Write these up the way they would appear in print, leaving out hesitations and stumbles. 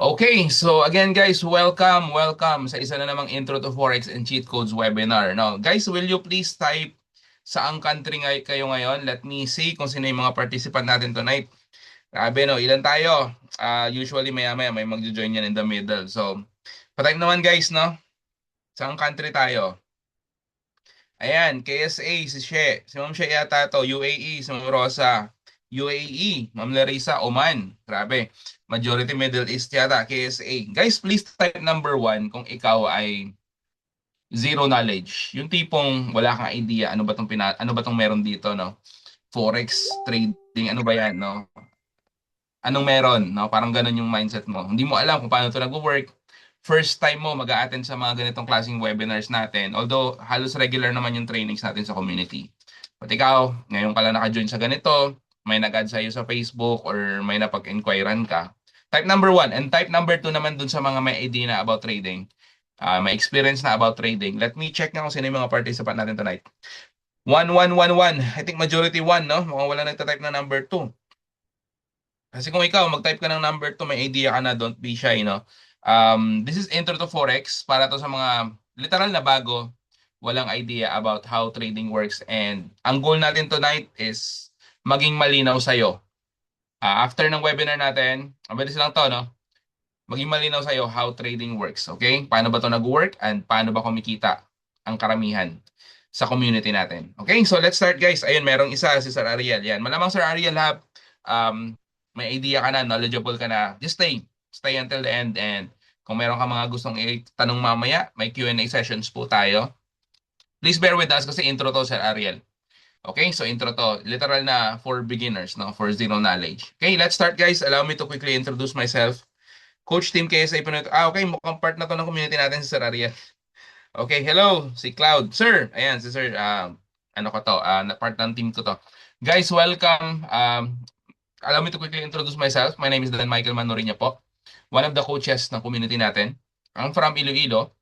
Okay, so again guys, welcome sa isa na namang Intro to Forex and Cheat Codes webinar. Now, guys, will you please type saang country kayo ngayon? Let me see kung sino yung mga participant natin tonight. Grabe no, ilan tayo? Usually maya-maya may magjo-join yan in the middle. So, patype naman guys, no? Saang country tayo? Ayan, KSA, si She. Si Ma'am She yata to. UAE, si Ma'am Rosa. UAE, Ma'am Larissa, Oman. Grabe. Majority Middle East yata, KSA. Guys, please type number 1 kung ikaw ay zero knowledge. Yung tipong wala kang idea ano ba tong meron dito, no? Forex trading, ano ba yan, no? Anong meron, no? Parang ganun yung mindset mo. Hindi mo alam kung paano ito nag-work. First time mo mag-a-attend sa mga ganitong klaseng webinars natin. Although halos regular naman yung trainings natin sa community. But ikaw, ngayon ka lang naka-join sa ganito, may nag-add sa'yo sa Facebook or may napag-inquiran ka. Type number 1 and type number 2 naman dun sa mga may idea na about trading. May experience na about trading. Let me check na kung sino yung mga participant natin tonight. 1111. I think majority 1, no? Mukhang wala nagtatype na number 2. Kasi kung ikaw, mag-type ka ng number 2, may idea ka na, don't be shy, no? This is Intro to Forex para to sa mga literal na bago, walang idea about how trading works. And ang goal natin tonight is maging malinaw sa'yo. After ng webinar natin, mabilis lang to, no? Maging malinaw sa'yo how trading works, okay? Paano ba to nag-work and paano ba kumikita ang karamihan sa community natin. Okay, so let's start guys. Ayun, merong isa, si Sir Ariel. Yan, malamang Sir Ariel ha, um, may idea ka na, knowledgeable ka na, just stay. Stay until the end and kung meron ka mga gustong itanong mamaya, may Q&A sessions po tayo. Please bear with us kasi intro to, Sir Ariel. Okay, so intro to. Literal na for beginners, no? For zero knowledge. Okay, let's start guys. Allow me to quickly introduce myself. Coach Team KSA Pinoy. Okay, mukhang part na to ng community natin si Sir Ariel. Okay, hello, si Cloud. Sir, ayan, si Sir, ano ko to, na part ng team ko to. Guys, welcome. Allow me to quickly introduce myself. My name is Dan Michael Manorinya po. One of the coaches ng community natin. I'm from Iloilo.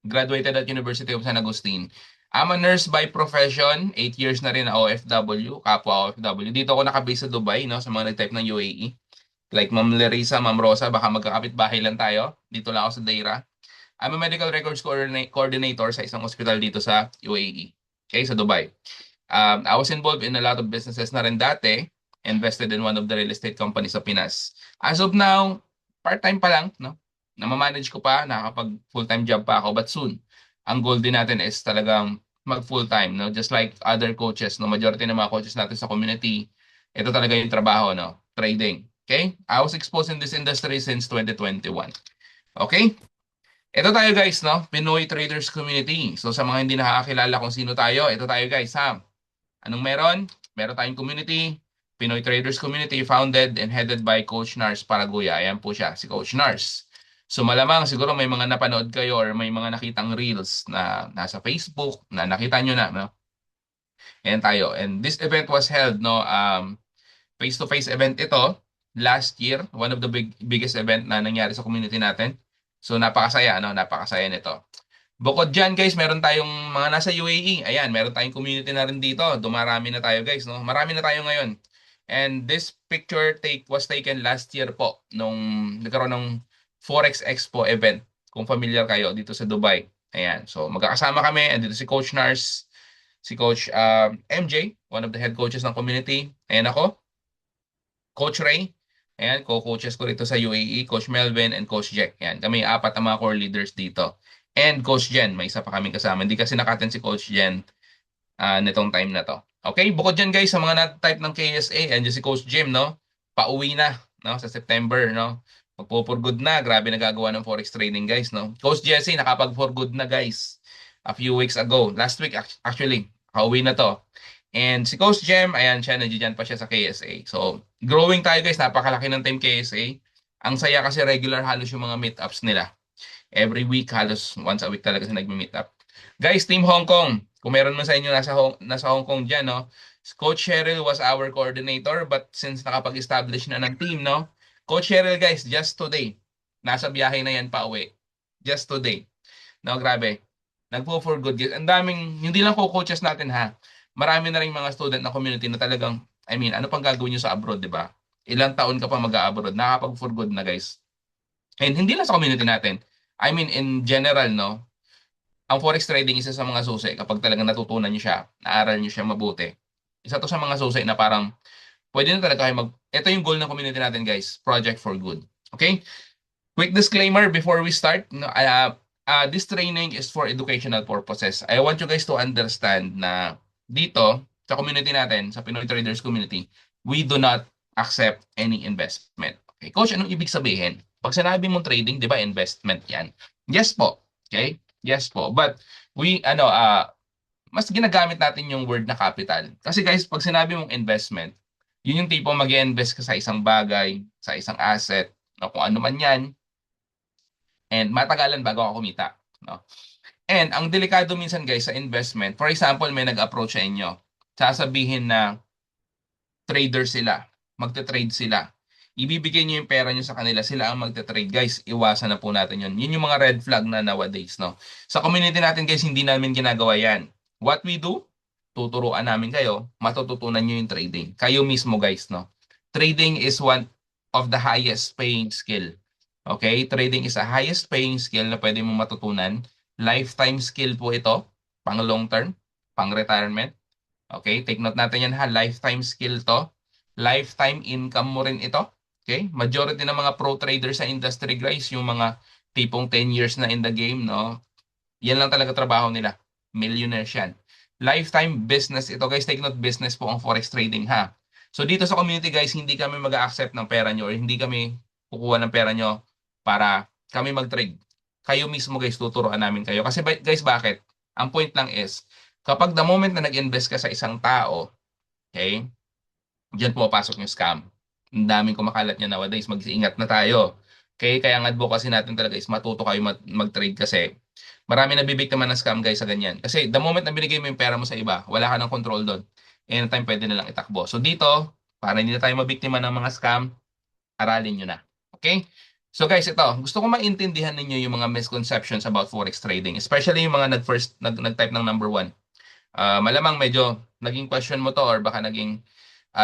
Graduated at University of San Agustin. I'm a nurse by profession. 8 years na rin na OFW, kapwa OFW. Dito ako nakabase sa Dubai, no, sa mga nag-type ng UAE. Like Ma'am Larissa, Ma'am Rosa, baka magkakapit bahay lang tayo. Dito lang ako sa Deira. I'm a medical records coordinator sa isang hospital dito sa UAE. Okay, sa Dubai. I was involved in a lot of businesses na rin dati. Invested in one of the real estate companies sa Pinas. As of now, part-time pa lang, no? Namamanage ko pa, nakakapag full-time job pa ako, but soon, ang goal din natin is talagang mag full-time, no? Just like other coaches, no? Majority ng mga coaches natin sa community, ito talaga yung trabaho, no? Trading. Okay? I was exposed in this industry since 2021. Okay? Ito tayo guys, no? Pinoy Traders Community. So sa mga hindi nakakakilala kung sino tayo, ito tayo guys, ha? Anong meron? Meron tayong community, Pinoy Traders Community, founded and headed by Coach Nars Paraguya. Ayan po siya, si Coach Nars. So malamang siguro may mga napanood kayo or may mga nakitang reels na nasa Facebook na nakita nyo na, no? Ayan tayo. And this event was held, no? Face-to-face event ito last year, one of the biggest event na nangyari sa community natin. So napakasaya, no? Napakasaya nito. Bukod dyan guys, meron tayong mga nasa UAE. Ayan, meron tayong community na rin dito. Dumarami na tayo guys, no? Marami na tayo ngayon. And this picture was taken last year po nung nagkaroon ng Forex Expo event. Kung familiar kayo dito sa Dubai. Ayan, so magkakasama kami. And dito si Coach Nars, si Coach MJ, one of the head coaches ng community. Ayan ako, Coach Ray. Ayan, co-coaches ko rito sa UAE, Coach Melvin and Coach Jack. Ayan, kami apat ang mga core leaders dito. And Coach Jen, may isa pa kaming kasama. Hindi kasi nakaten si Coach Jen nitong time na to. Okay, bukod dyan guys, sa mga nat-type ng KSA, and si Coach Jim, no? Pauwi na, no? Sa September, no? Magpo-for good na. Grabe nagagawa ng Forex trading guys, no? Coach Jesse, nakapag-for good na guys. A few weeks ago. Last week, actually, pauwi na to. And si Coach Jem, ayan siya, nandiyan pa siya sa KSA. So, growing tayo guys, napakalaki ng team KSA. Ang saya kasi regular halos yung mga meetups nila. Every week, halos once a week talaga sa nagme-meet up. Guys, Team Hong Kong, kung meron man sa inyo nasa Hong Kong dyan, no? Coach Cheryl was our coordinator, but since nakapag-establish na ng team, no? Coach Cheryl, guys, just today, nasa biyahe na yan pa uwi. Just today. No, grabe. Nagpo-for good. Ang daming, hindi lang po coaches natin ha. Marami na rin mga student na community na talagang, I mean, ano pang gagawin nyo sa abroad, di ba? Ilang taon ka pa mag-abroad, nakapag-for good na guys. And hindi lang sa community natin. I mean, in general, no, ang forex trading isa sa mga susi kapag talaga natutunan niyo siya, naaral niyo siya mabuti. Isa to sa mga susi na parang pwede na talaga kayo ito yung goal ng community natin, guys. Project for good. Okay? Quick disclaimer before we start. No, this training is for educational purposes. I want you guys to understand na dito, sa community natin, sa Pinoy Traders Community, we do not accept any investment. Okay, Coach, anong ibig sabihin? Pag sinabi mong trading, di ba, investment yan? Yes po. Okay? Yes po. But mas ginagamit natin yung word na capital. Kasi guys, pag sinabi mong investment, yun yung tipo mag-invest ka sa isang bagay, sa isang asset, no, kung ano man yan, and matagalan bago ako kumita. No? And ang delikado minsan guys sa investment, for example, may nag-approach sa inyo, sasabihin na trader sila, magte-trade sila. Ibibigay niyo yung pera niyo sa kanila, sila ang magte-trade. Guys, iwasan na po natin yun. Yun yung mga red flag na nowadays. No? Sa community natin guys, hindi namin ginagawa yan. What we do, tuturuan namin kayo, matututunan niyo yung trading. Kayo mismo guys. No? Trading is one of the highest paying skill. Okay? Trading is a highest paying skill na pwede mong matutunan. Lifetime skill po ito, pang long term, pang retirement. Okay? Take note natin yan ha. Lifetime skill to. Lifetime income mo rin ito. Okay? Majority ng mga pro traders sa industry guys, yung mga tipong 10 years na in the game, no? Yan lang talaga trabaho nila. Millionaires yan. Lifetime business ito guys. Take note, business po ang forex trading ha. So dito sa community guys, hindi kami mag-accept ng pera nyo or hindi kami kukuha ng pera nyo para kami mag-trade. Kayo mismo guys, tuturuan namin kayo. Kasi guys, bakit? Ang point lang is, kapag the moment na nag-invest ka sa isang tao, okay, diyan pumapasok yung scam. Ang daming kumakalat niya nowadays, mag-iingat na tayo. Okay, kaya ang advocacy natin talaga is matuto kayo mag-trade kasi marami nabibiktima ng scam guys sa ganyan. Kasi the moment na binigay mo yung pera mo sa iba, wala ka ng control doon. Anytime pwede na lang itakbo. So dito, para hindi na tayo mabiktima ng mga scam, aralin nyo na. Okay? So guys, ito, gusto ko maintindihan ninyo yung mga misconceptions about forex trading, especially yung mga nag-type ng number one. Malamang medyo naging question mo to or baka naging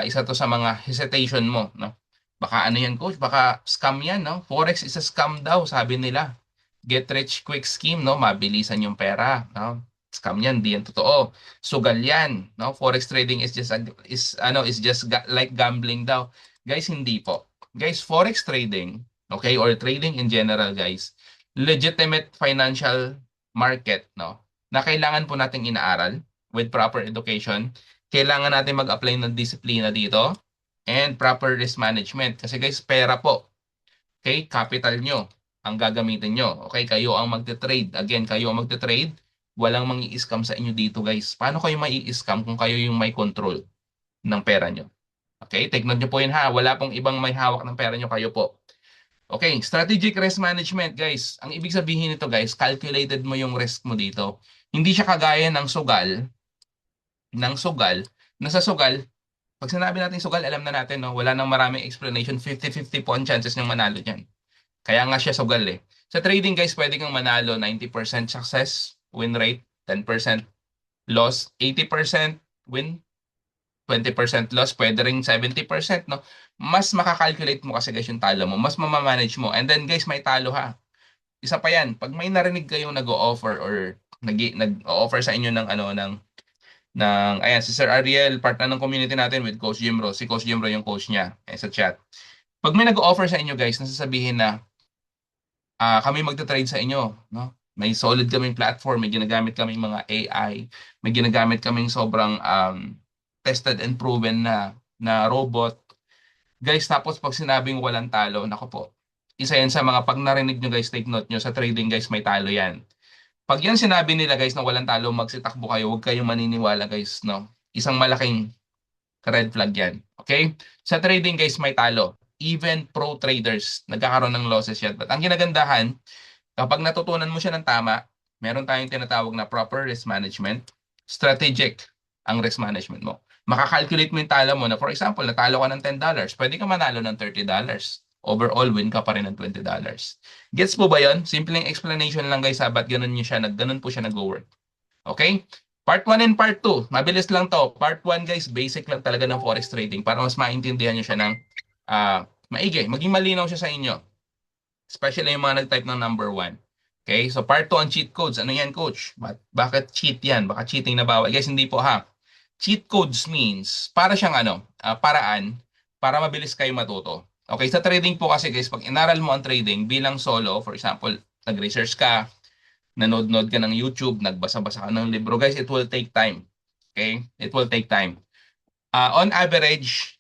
isa to sa mga hesitation mo, no? Baka ano yan, coach? Baka scam yan, no? Forex is a scam daw, sabi nila. Get rich quick scheme, no? Mabilisan yung pera, no? Scam yan, di yan totoo. Sugal yan, no? Forex trading is just like gambling daw. Guys, hindi po. Guys, forex trading, okay, or trading in general, guys, legitimate financial market, no? Na kailangan po nating inaaral with proper education. Kailangan natin mag-apply ng disiplina dito and proper risk management. Kasi guys, pera po. Okay, capital nyo ang gagamitin nyo. Okay, kayo ang magte-trade. Again, kayo ang magte-trade. Walang mangi-scam sa inyo dito, guys. Paano kayo mai-scam kung kayo yung may control ng pera nyo? Okay, take note nyo po yun ha. Wala pong ibang may hawak ng pera nyo, kayo po. Okay, strategic risk management, guys. Ang ibig sabihin nito, guys, calculated mo yung risk mo dito. Hindi siya kagaya ng sugal, na sa sugal, pag sinabi natin sugal, alam na natin, no? Wala nang maraming explanation. 50-50 po ang chances ng manalo dyan. Kaya nga siya sugal eh. Sa trading guys, pwede kang manalo 90% success, win rate, 10% loss, 80% win, 20% loss, pwede ring 70%, no? Mas makakalculate mo kasi guys yung talo mo, mas mamamanage mo. And then guys, may talo ha. Isa pa yan, pag may narinig kayong nag-o-offer or nag-o-offer sa inyo ayan, si Sir Ariel, part na ng community natin with Coach Jimro. Si Coach Jimro yung coach niya sa chat. Pag may nag-offer sa inyo guys, nasasabihin na kami magte-trade sa inyo, no? May solid kaming platform, may ginagamit kaming mga AI, may ginagamit kaming sobrang tested and proven na robot. Guys, tapos pag sinabing walang talo, nako po. Isa yan sa mga pag narinig nyo guys, take note nyo, sa trading guys, may talo yan. Pag yan sinabi nila guys na walang talo, magsitakbo kayo, huwag kayong maniniwala guys, no? Isang malaking red flag yan. Okay? Sa trading guys, may talo. Even pro traders, nagkakaroon ng losses yan. But ang ginagandahan, kapag natutunan mo siya ng tama, meron tayong tinatawag na proper risk management, strategic ang risk management mo. Makakalculate mo yung talo mo na for example, natalo ka ng $10, pwede ka manalo ng $30. Overall, win ka pa rin ng $20. Gets po ba yun? Simpleng explanation lang guys, ba't ganun po siya nag-work. Okay? Part 1 and Part 2. Mabilis lang to. Part 1 guys, basic lang talaga ng forex trading para mas maintindihan nyo siya ng maigi. Maging malinaw siya sa inyo. Especially yung mga nag-type ng number 1. Okay? So part 2 ang cheat codes. Ano yan, coach? Bakit cheat yan? Baka cheating na bawal. Guys, hindi po ha. Cheat codes means para siyang paraan para mabilis kayo matuto. Okay, sa trading po kasi guys, pag inaral mo ang trading bilang solo, for example, nag-research ka, nanood-nood ka ng YouTube, nagbasa-basa ka ng libro, guys, it will take time. Okay? It will take time. On average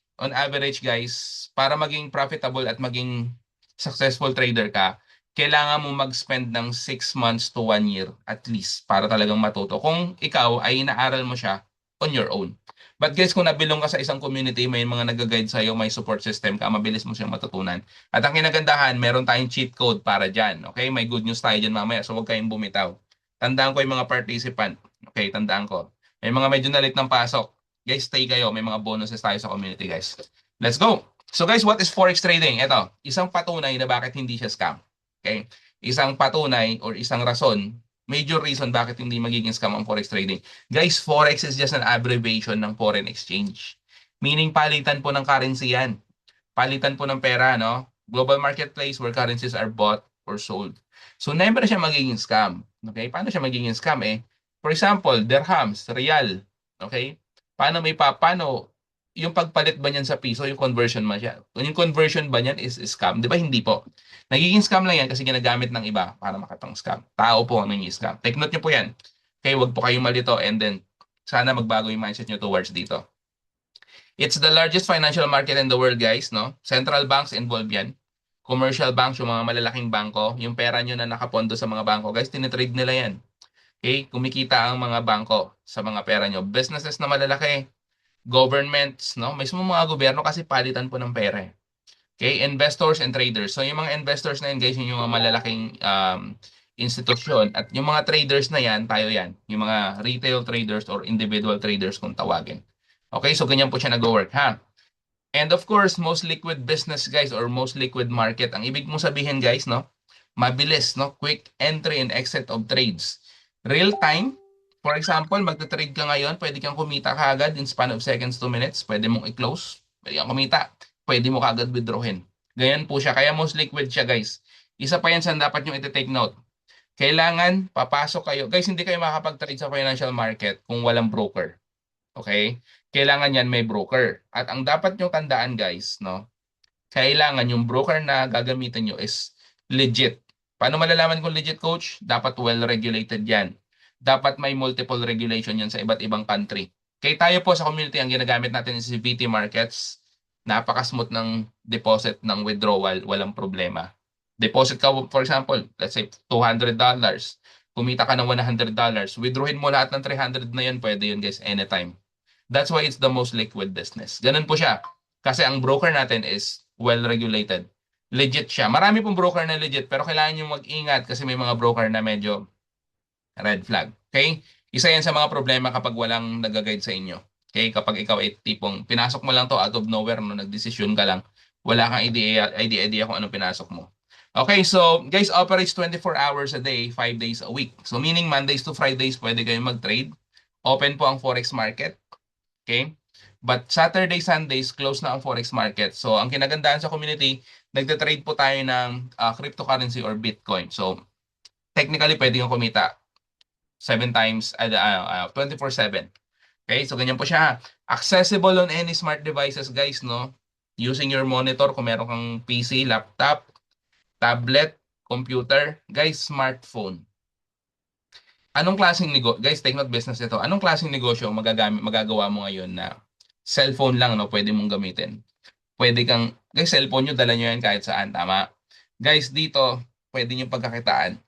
guys, para maging profitable at maging successful trader ka, kailangan mo mag-spend ng 6 months to 1 year at least para talagang matuto. Kung ikaw ay inaaral mo siya on your own. But guys, kung nabilong ka sa isang community, may mga nag-guide sa'yo, may support system ka, mabilis mo siyang matutunan. At ang kinagandahan, meron tayong cheat code para dyan. Okay? May good news tayo dyan mamaya, so huwag kayong bumitaw. Tandaan ko yung mga participant. Okay, tandaan ko. May mga medyo nalit ng pasok. Guys, stay kayo. May mga bonuses tayo sa community, guys. Let's go! So guys, what is Forex trading? Ito, isang patunay na bakit hindi siya scam. Okay? Isang patunay or isang rason, major reason bakit hindi magiging scam ang Forex trading. Guys, Forex is just an abbreviation ng foreign exchange. Meaning palitan po ng currency yan. Palitan po ng pera, no? Global marketplace where currencies are bought or sold. So never siya magiging scam. Okay? Paano siya magiging scam eh? For example, dirhams, real. Okay? Paano yung pagpalit ba niyan sa piso, yung conversion ba siya? Kung yung conversion ba niyan is scam, di ba hindi po? Nagiging scam lang yan kasi ginagamit ng iba para makatang scam. Tao po ang naging scam. Take note nyo po yan. Okay, wag po kayong malito and then sana magbago yung mindset nyo towards dito. It's the largest financial market in the world, guys, no? Central banks involved yan. Commercial banks, yung mga malalaking bangko, yung pera nyo na nakapondo sa mga bangko, guys, tinitrade nila yan. Okay, kumikita ang mga bangko sa mga pera nyo. Businesses na malalaki, governments, no? Mismo mga gobyerno kasi palitan po ng pera. Okay, investors and traders. So yung mga investors na yan, guys, yung mga malalaking institusyon at yung mga traders na yan, tayo yan, yung mga retail traders or individual traders kung tawagin. Okay, so ganyan po siya nag-work, ha? And of course, most liquid business, guys, or most liquid market. Ang ibig mong sabihin, guys, no? Mabilis, no? Quick entry and exit of trades. Real time. For example, magta-trade ka ngayon, pwede kang kumita kaagad in span of seconds to minutes. Pwede mong i-close. Pwede kang kumita. Pwede mo kaagad withdrawin. Ganyan po siya. Kaya most liquid siya, guys. Isa pa yan sa dapat nyo iti-take note. Kailangan papasok kayo. Guys, hindi kayo makakapag-trade sa financial market kung walang broker. Okay? Kailangan yan may broker. At ang dapat nyo tandaan, guys, no? Kailangan yung broker na gagamitin nyo is legit. Paano malalaman kung legit, coach? Dapat well-regulated yan. Dapat may multiple regulation yan sa iba't ibang country. Kaya tayo po sa community, ang ginagamit natin is VT Markets. Napaka-smooth ng deposit ng withdrawal, walang problema. Deposit ka, for example, let's say $200. Kumita ka ng $100. Withdrawin mo lahat ng 300 na yun, pwede yun guys, anytime. That's why it's the most liquid business. Ganun po siya. Kasi ang broker natin is well-regulated. Legit siya. Marami pong broker na legit, pero kailangan nyo mag-ingat kasi may mga broker na medyo red flag. Okay? Isa yan sa mga problema kapag walang nag-guide sa inyo. Okay? Kapag ikaw ay tipong pinasok mo lang to out of nowhere, no, nagdesisyon ka lang, wala kang idea kung anong pinasok mo. Okay, so guys, operates 24 hours a day, 5 days a week. So meaning Mondays to Fridays, pwede kayong mag-trade. Open po ang Forex market. Okay? But Saturday, Sundays, close na ang Forex market. So ang kinagandahan sa community, nagte-trade po tayo ng cryptocurrency or Bitcoin. So technically, pwede kang kumita 7 times, 24/7. Okay, so ganyan po siya. Accessible on any smart devices, guys, no? Using your monitor kung meron kang PC, laptop, tablet, computer, guys, smartphone. Anong klaseng negosyo? Guys, take note business ito. Anong klaseng negosyo magagawa mo ngayon na cellphone lang, no? Pwede mong gamitin. Pwede kang, guys, cellphone nyo, dala nyo yan kahit saan, tama? Guys, dito, pwede nyo pagkakitaan.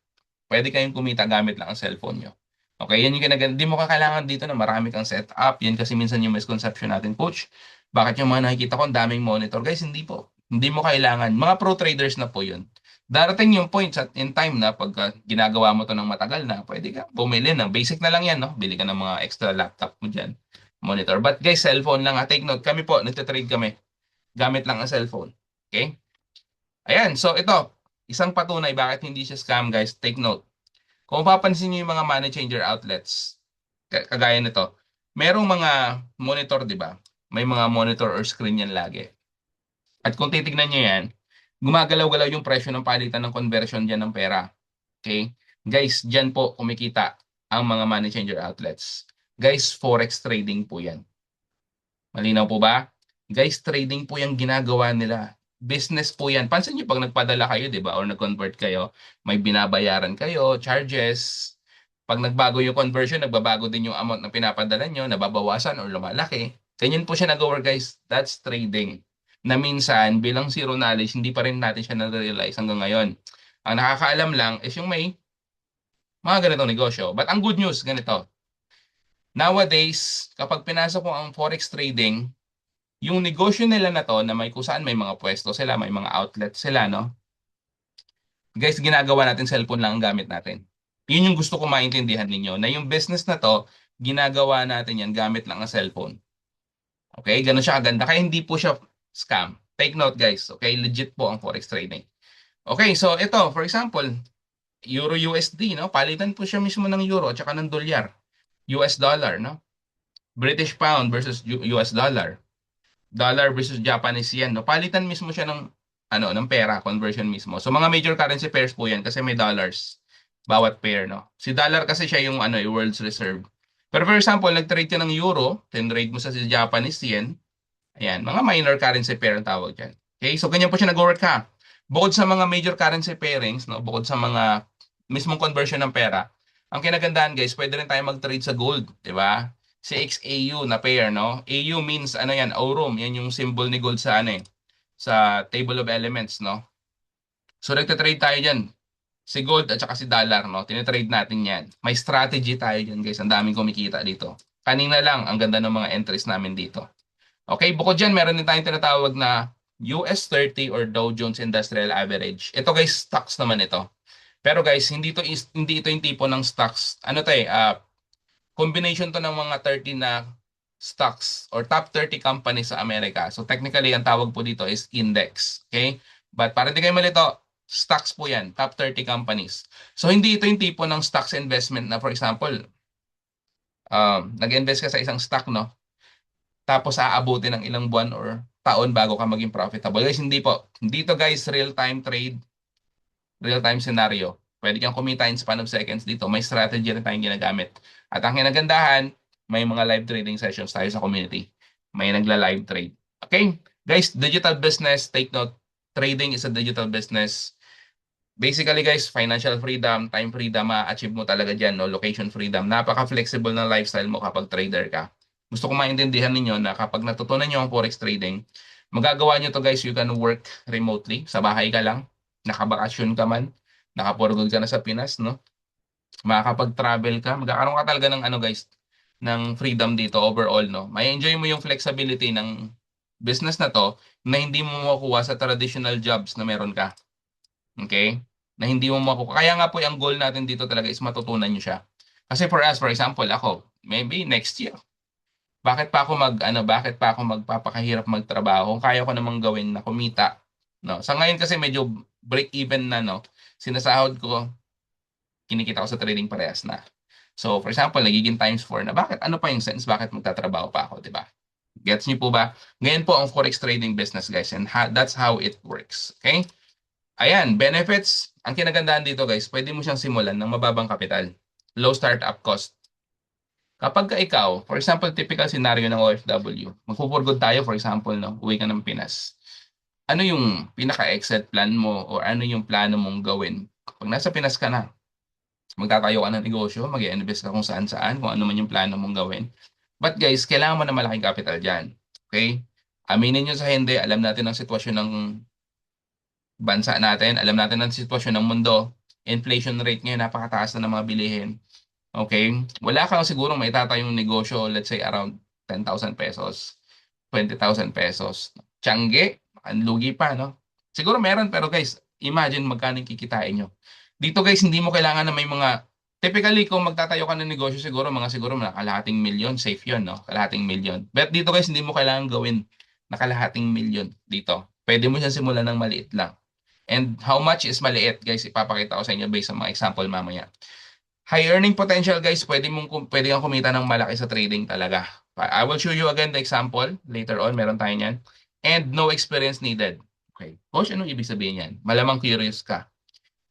Pwede kayong kumita gamit lang ang cellphone nyo. Okay, yan yung hindi mo kakailangan dito na marami kang setup. Yan kasi minsan yung misconception natin, coach. Bakit yung mga nakikita ko, ang daming monitor? Guys, hindi po. Hindi mo kailangan. Mga pro traders na po yun. Darating yung point at in time na pag ginagawa mo to ng matagal na, pwede ka bumili ng basic na lang yan, no? Bili ka ng mga extra laptop mo dyan, monitor. But guys, cellphone lang. Take note, kami po, nagtitrade kami. Gamit lang ang cellphone. Okay? Ayan, so ito, isang patunay bakit hindi siya scam, guys. Take note. Kung papansin niyo yung mga money changer outlets, kagaya nito, merong mga monitor, di ba? May mga monitor or screen yan lagi. At kung titignan niyo yan, Gumagalaw-galaw yung presyo ng palitan ng conversion dyan ng pera. Okay? Guys, dyan po kumikita ang mga money changer outlets. Guys, forex trading po yan. Malinaw po ba? Guys, trading po yung ginagawa nila. Business po yan. Pansin nyo pag nagpadala kayo, di ba? Or nag-convert kayo, may binabayaran kayo, charges. Pag nagbago yung conversion, nagbabago din yung amount na pinapadala nyo, nababawasan or lumalaki. Ganyan po siya nag-work, guys. That's trading. Na minsan, bilang zero knowledge, hindi pa rin natin siya na-realize hanggang ngayon. Ang nakakaalam lang is yung may mga ganitong negosyo. But ang good news, ganito. Nowadays, kapag pinasok ko ang forex trading, yung negosyo nila na to na may kung saan may mga pwesto sila, may mga outlet sila, no? Guys, ginagawa natin cellphone lang ang gamit natin. Yun yung gusto ko maintindihan ninyo, na yung business na to, ginagawa natin yan gamit lang ang cellphone. Okay? Ganun siya kaganda. Kaya hindi po siya scam. Take note guys, okay? Legit po ang forex trading. Okay, so ito, for example, Euro USD, no? Palitan po siya mismo ng euro at saka ng dolyar. US dollar, no? British pound versus US dollar. Dollar versus Japanese yen, no? Palitan mismo siya ng ng pera, conversion mismo. So mga major currency pairs po 'yan kasi may dollars bawat pair, no? Si dollar kasi siya yung yung world's reserve. Pero for example, nag-trade ka ng euro, trade mo sa si Japanese yen, ayan, mga minor currency pair ang tawag diyan. Okay? So ganyan po siya nag-work ha. Bukod sa mga major currency pairings, no, bukod sa mga mismong conversion ng pera, ang kinagandahan guys, pwede rin tayo mag-trade sa gold, di ba? CXAU na pair, no? AU means ano yan, aurum, yan yung symbol ni gold sa sa table of elements, no? So nagte-trade tayo diyan. Si gold at saka si dollar, no? Tine-trade natin yan. May strategy tayo diyan, guys. Ang daming kumikita dito. Kanina lang, ang ganda ng mga entries namin dito. Okay, bukod dyan, meron din tayong tinatawag na US 30 or Dow Jones Industrial Average. Ito guys, stocks naman ito. Pero guys, hindi ito yung tipo ng stocks. Ano to combination to ng mga 30 na stocks or top 30 companies sa Amerika. So technically, ang tawag po dito is index. Okay? But para di kayo malito, stocks po yan, top 30 companies. So hindi ito yung tipo ng stocks investment na for example, nag-invest ka sa isang stock, no? Tapos aabutin ng ilang buwan or taon bago ka maging profitable. Guys, hindi po. Dito guys, real-time trade, real-time scenario. Pwede kang kumita in span of seconds dito. May strategy rin tayong ginagamit. At ang kinagandahan, may mga live trading sessions tayo sa community. May nagla-live trade. Okay? Guys, digital business, take note, trading is a digital business. Basically guys, financial freedom, time freedom, ma-achieve mo talaga dyan, no? Location freedom. Napaka-flexible ng lifestyle mo kapag trader ka. Gusto ko maintindihan ninyo na kapag natutunan nyo ang forex trading, magagawa nyo to guys, you can work remotely. Sa bahay ka lang, nakabakasyon ka man, nakapurgod ka na sa Pinas, no? Makakapag-travel ka, magkakaroon ka talaga ng guys, ng freedom dito overall, no? May enjoy mo yung flexibility ng business na to na hindi mo makuha sa traditional jobs na meron ka. Okay? Na hindi mo makuha. Kaya nga po yung goal natin dito talaga is matutunan nyo siya. Kasi for us, for example, ako, maybe next year, bakit pa ako magpapakahirap magtrabaho kung kaya ko namang gawin na kumita, no? Sa ngayon kasi medyo break even na, no? Sinasahod ko, kinikita ko sa trading parehas na. So, for example, nagiging times 4 na ano pa yung sense, bakit magtatrabaho pa ako, di ba? Gets niyo po ba? Ngayon po ang forex trading business, guys, and that's how it works. Okay? Ayan, benefits. Ang kinagandahan dito guys, pwede mo siyang simulan ng mababang kapital. Low startup cost. Kapag ka ikaw, for example, typical scenario ng OFW, magpupurgod tayo, for example, no, uwi ka ng Pinas. Ano yung pinaka-exit plan mo o ano yung plano mong gawin? Pag nasa Pinas ka na, magtatayo ka ng negosyo, mag-invest ka kung saan-saan, kung ano man yung plano mong gawin. But guys, kailangan mo na malaking capital dyan. Okay? Aminin nyo sa hindi, alam natin ang sitwasyon ng bansa natin, alam natin ang sitwasyon ng mundo, inflation rate ngayon, napakataas na ng mga bilihin. Okay? Wala kang siguro may tatayong negosyo, let's say around 10,000 pesos, 20,000 pesos. Tiyangge, ang lugi pa, no? Siguro meron, pero guys, imagine magkano yung kikitain nyo. Dito guys, hindi mo kailangan na may mga, typically kung magtatayo ka ng negosyo, siguro mga kalahating milyon, safe yun, no? Kalahating milyon. But dito guys, hindi mo kailangan gawin na kalahating milyon dito. Pwede mo siyang simulan ng maliit lang. And how much is maliit, guys, ipapakita ko sa inyo based sa mga example mamaya. High earning potential, guys, pwede kang kumita ng malaki sa trading talaga. I will show you again the example later on, meron tayo niyan. And no experience needed. Okay. Coach, anong ibig sabihin yan? Malamang curious ka.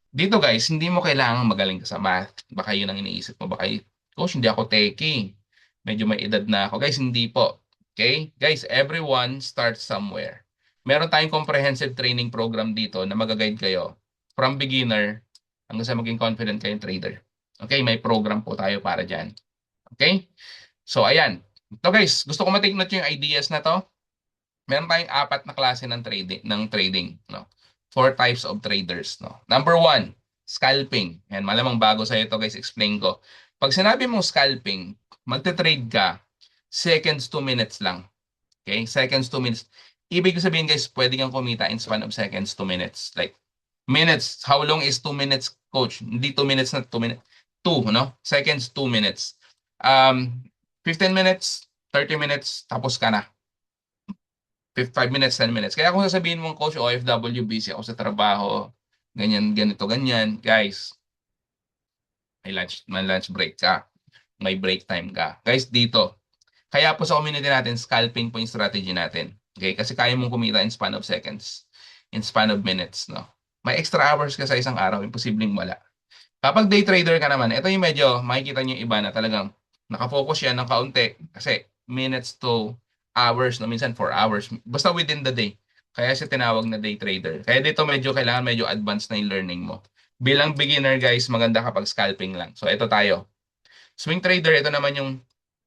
Dito guys, hindi mo kailangang magaling ka sa math. Baka yun ang iniisip mo. Baka, Coach, hindi ako techie. Medyo may edad na ako. Guys, hindi po. Okay? Guys, everyone starts somewhere. Meron tayong comprehensive training program dito na mag-guide kayo from beginner hanggang sa maging confident kayong trader. Okay? May program po tayo para dyan. Okay? So, ayan. Ito guys, gusto ko ma-take note yung ideas na to. Meron tayong apat na klase ng trading, no? Four types of traders, no? Number one, scalping. Yan, malamang bago sa ito, guys, explain ko. Pag sinabi mong scalping, magte-trade ka seconds to minutes lang. Okay? Seconds to minutes. Ibig sabihin, guys, pwede kang kumita in span of seconds to minutes. Like, minutes. How long is 2 minutes, coach? Hindi 2 minutes na 2 minutes. 2, no? Seconds, 2 minutes. 15 minutes, 30 minutes, tapos ka na. 5 minutes, 10 minutes. Kaya kung sasabihin mong coach OFW, busy ako sa trabaho, ganyan, ganito, ganyan, guys, may lunch break ka. May break time ka. Guys, dito, kaya po sa community natin, scalping po yung strategy natin. Okay? Kasi kaya mong kumita in span of seconds, in span of minutes, no? May extra hours ka sa isang araw, imposibleng wala. Kapag day trader ka naman, ito yung medyo makikita niyo yung iba na talagang nakafocus yan ng kaunti kasi minutes to hours, no? Minsan 4 hours. Basta within the day. Kaya siya tinawag na day trader. Kaya dito kailangan medyo advanced na yung learning mo. Bilang beginner guys, maganda kapag scalping lang. So ito tayo. Swing trader, ito naman yung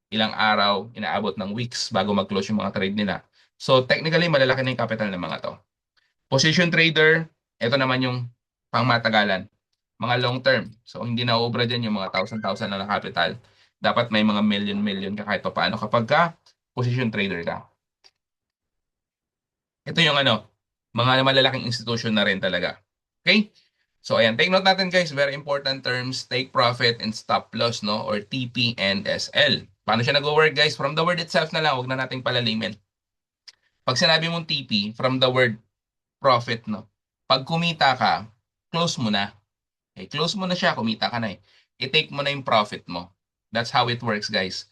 ilang araw, inaabot ng weeks bago mag-close yung mga trade nila. So technically, malalaki na yung capital ng mga to. Position trader, ito naman yung pangmatagalan. Mga long term. So hindi na uubra dyan yung mga thousand na capital. Dapat may mga million ka kahit pa paano kapag ka position trader ka. Ito yung mga malalaking institution na rin talaga. Okay? So ayan, take note natin guys, very important terms, take profit and stop loss, no? Or TP and SL. Paano siya nag-work guys? From the word itself na lang, huwag na nating palalimin. Pag sinabi mong TP, from the word profit, no? Pag kumita ka, close mo na. Okay, close mo na siya, kumita ka na eh. I-take mo na yung profit mo. That's how it works guys.